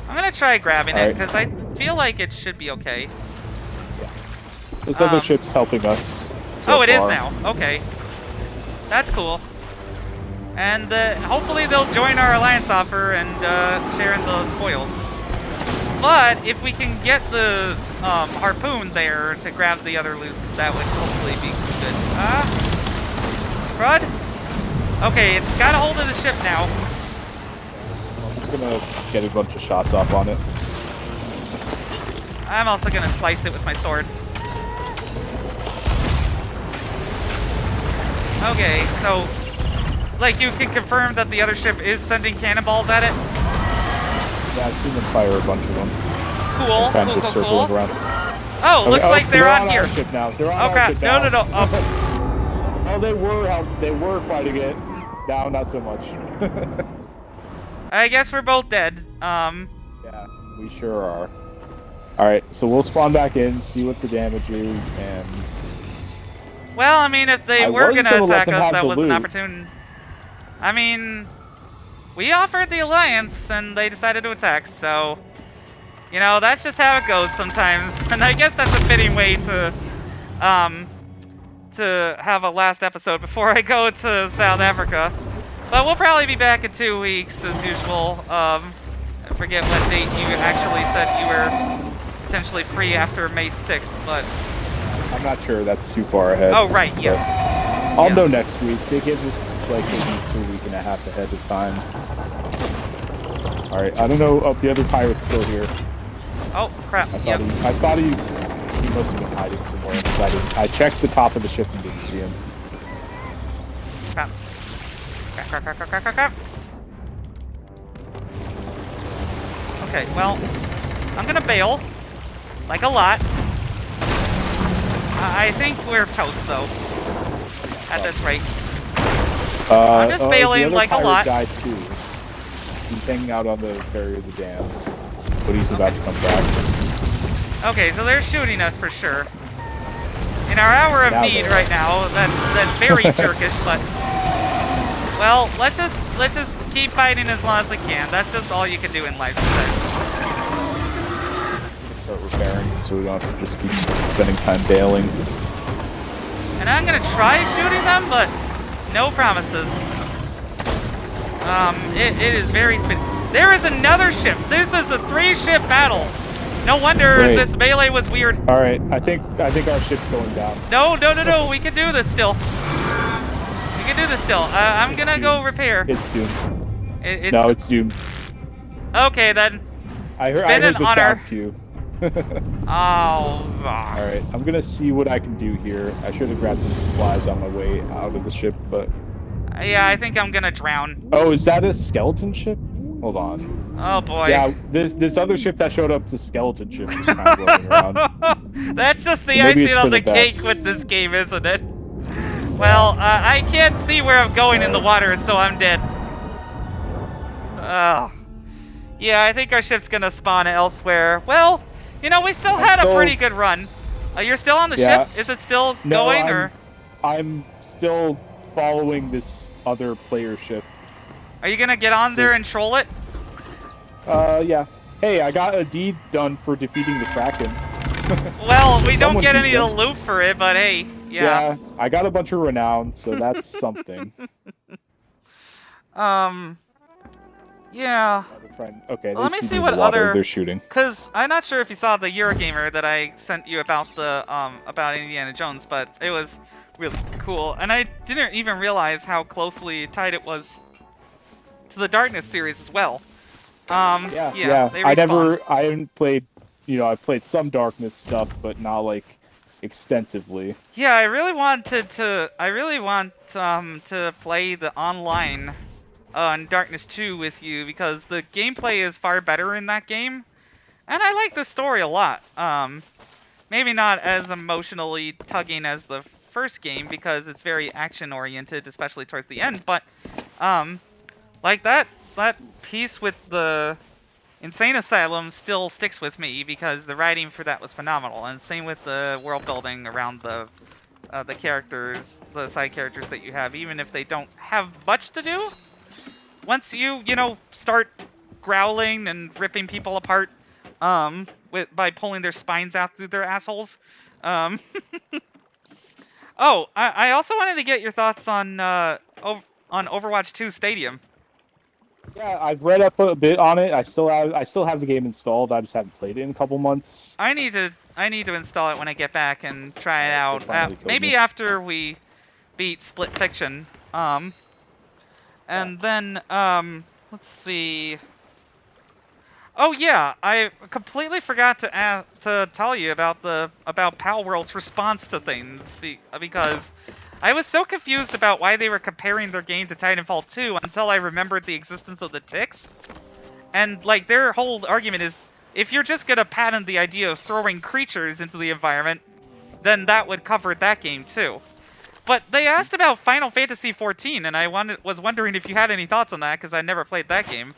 I'm gonna try grabbing it, because I feel like it should be okay. Yeah. There's other ships helping us. So it is now. Okay. That's cool. And hopefully they'll join our alliance offer and share in the spoils. But if we can get the harpoon there to grab the other loot, that would hopefully be good. Crud? Okay, it's got a hold of the ship now. I'm just gonna get a bunch of shots off on it. I'm also gonna slice it with my sword. Okay, so, like, you can confirm that the other ship is sending cannonballs at it? Yeah, I've seen them fire a bunch of them. Cool, kind of just circling around. Oh, looks like they're on here. Ship now. They're on oh our crap! ship No, now. no, no. Oh. Oh, they were fighting it. Now, not so much. I guess we're both dead. Yeah, we sure are. All right, so we'll spawn back in, see what the damage is, and. Well, I mean, if they were gonna attack us, that was an opportune. I mean, we offered the alliance, and they decided to attack. So, you know, that's just how it goes sometimes. And I guess that's a fitting way to have a last episode before I go to South Africa. But we'll probably be back in 2 weeks as usual. I forget what date you actually said you were potentially free after May 6th, but. I'm not sure. That's too far ahead. Oh, right, yes. I'll know next week. They give us like a week and a half ahead of time. Alright, I don't know. Oh, the other pirate's still here. Oh, crap. I thought he must have been hiding somewhere. I checked the top of the ship and didn't see him. Crap. Crap. Okay, well, I'm gonna bail. Like a lot. I think we're toast, though. At this rate. I'm just bailing like a lot. Guy too. He's hanging out on the ferry of the dam, but he's about to come back. Okay, so they're shooting us for sure. In our hour of need right now, that's very Turkish, but well, let's just keep fighting as long as we can. That's just all you can do in life today. Start repairing, so we don't have to just keep spending time bailing. And I'm gonna try shooting them, but no promises. It is very spin. There is another ship. This is a 3-ship battle. No wonder this melee was weird. All right, I think our ship's going down. No. We can do this still. We can do this still. I'm gonna go repair. It's doomed. No, it's doomed. Okay then. I heard an the honor. sound cue. Oh. Alright, I'm gonna see what I can do here. I should have grabbed some supplies on my way out of the ship, but... Yeah, I think I'm gonna drown. Oh, is that a skeleton ship? Hold on. Oh boy. Yeah, this other ship that showed up is a skeleton ship just kind of floating around. That's just the So maybe icing it's on for the the cake best. with this game, isn't it? Well, I can't see where I'm going in the water, so I'm dead. Yeah, I think our ship's gonna spawn elsewhere. Well, you know, we still had a pretty good run. You're still on the ship? Is it still going, or? I'm still following this other player ship. Are you gonna get on there and troll it? Yeah. Hey, I got a deed done for defeating the Kraken. Well, we don't get any of the loot for it, but hey, yeah. Yeah, I got a bunch of renown, so that's something. Yeah. Okay, well, let me see what other they're shooting. Cause I'm not sure if you saw the Eurogamer that I sent you about the about Indiana Jones, but it was really cool, and I didn't even realize how closely tied it was to the Darkness series as well. Yeah. They respawned. I haven't played. You know, I've played some Darkness stuff, but not like extensively. Yeah, I really want to play the online on Darkness 2 with you, because the gameplay is far better in that game, and I like the story a lot. Maybe not as emotionally tugging as the first game, because it's very action oriented, especially towards the end, but like that piece with the Insane Asylum still sticks with me, because the writing for that was phenomenal, and same with the world building around the characters, the side characters that you have, even if they don't have much to do. Once you start growling and ripping people apart, by pulling their spines out through their assholes. Oh, I also wanted to get your thoughts on Overwatch 2 Stadium. Yeah, I've read up a bit on it. I still have the game installed. I just haven't played it in a couple months. I need to install it when I get back and try it out. Maybe after we beat Split Fiction. And then let's see. Oh yeah, I completely forgot to tell you about Palworld's response to things, because I was so confused about why they were comparing their game to Titanfall 2 until I remembered the existence of the ticks. And like, their whole argument is, if you're just gonna patent the idea of throwing creatures into the environment, then that would cover that game too. But they asked about Final Fantasy XIV, and I was wondering if you had any thoughts on that, because I never played that game.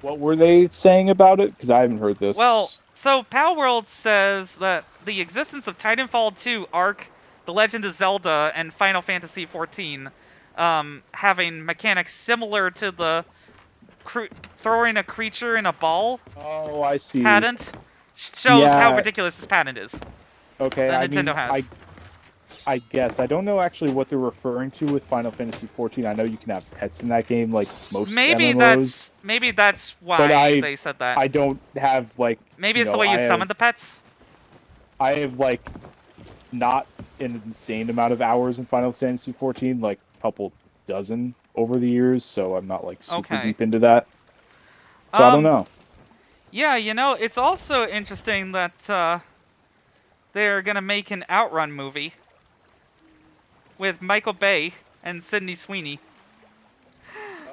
What were they saying about it? Because I haven't heard this. Well, so Palworld says that the existence of Titanfall 2, Ark, The Legend of Zelda, and Final Fantasy XIV having mechanics similar to the throwing a creature in a ball patent shows how ridiculous this patent is. Okay, that Nintendo has. I guess. I don't know actually what they're referring to with Final Fantasy XIV. I know you can have pets in that game, like most MMOs. Maybe that's why they said that. I don't have, like... Maybe it's the way you summon the pets? I have, like, not an insane amount of hours in Final Fantasy XIV, like a couple dozen over the years, so I'm not, like, super deep into that. So I don't know. Yeah, it's also interesting that they're going to make an Outrun movie with Michael Bay and Sydney Sweeney.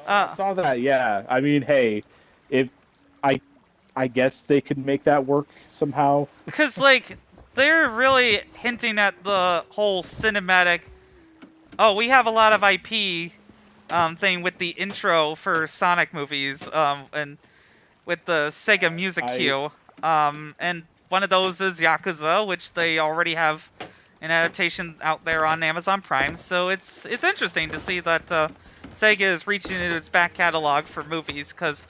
I saw that, yeah. I mean, hey, if I I guess they could make that work somehow. Because, like, they're really hinting at the whole cinematic, oh, we have a lot of IP thing with the intro for Sonic movies, and with the Sega music cue. And one of those is Yakuza, which they already have an adaptation out there on Amazon Prime. So it's interesting to see that Sega is reaching into its back catalog for movies, because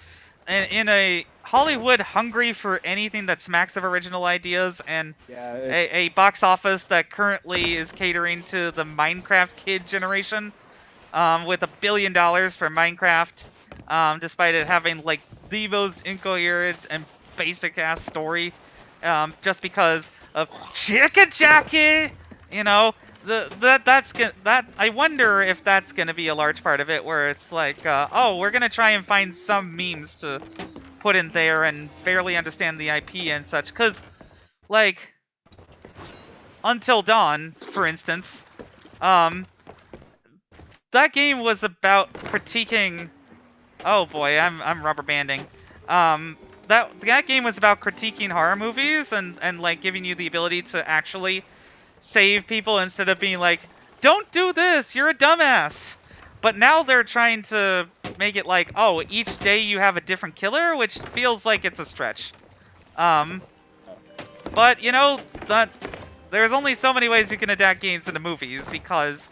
in a Hollywood hungry for anything that smacks of original ideas, and a box office that currently is catering to the Minecraft kid generation, with $1 billion for Minecraft, despite it having like the most incoherent and basic ass story, just because of Chicken Jackie, you know. That I wonder if that's gonna be a large part of it, where it's like, oh, we're gonna try and find some memes to put in there and barely understand the IP and such, cause like Until Dawn, for instance, that game was about critiquing. Oh boy, I'm rubber banding. That game was about critiquing horror movies and like giving you the ability to actually save people instead of being like, don't do this, you're a dumbass. But now they're trying to make it like, oh, each day you have a different killer, which feels like it's a stretch. But you know, there's only so many ways you can adapt games into movies, because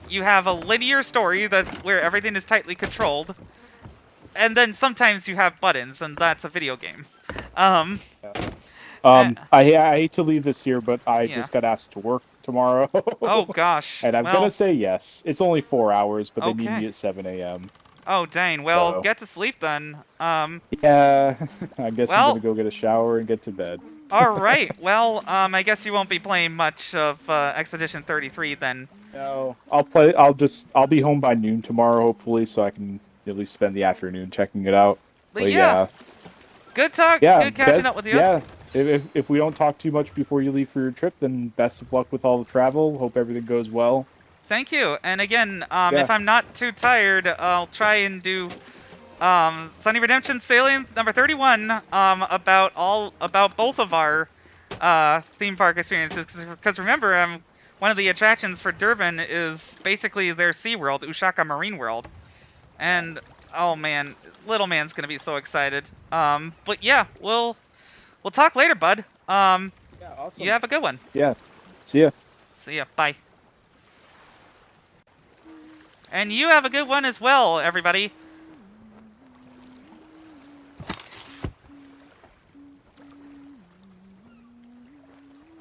you have a linear story that's where everything is tightly controlled, and then sometimes you have buttons, and that's a video game. I hate to leave this here, but I just got asked to work tomorrow. Oh gosh. And I'm gonna say yes. It's only 4 hours, but they need me at 7 a.m. Oh dang. Well, get to sleep then. Yeah, I guess I'm gonna go get a shower and get to bed. All right. Well, I guess you won't be playing much of Expedition 33 then. No, I'll be home by noon tomorrow, hopefully, so I can at least spend the afternoon checking it out. But yeah. Good talk. Yeah, good catching up with you. Yeah. If we don't talk too much before you leave for your trip, then best of luck with all the travel. Hope everything goes well. Thank you. And again, if I'm not too tired, I'll try and do SunnyRedemption Sailing number 31 about both of our theme park experiences. Because remember, one of the attractions for Durban is basically their SeaWorld, Ushaka Marine World. And oh man, little man's gonna be so excited. But yeah, we'll talk later, bud. Yeah, awesome. You have a good one. Yeah. See ya. See ya. Bye. And you have a good one as well, everybody.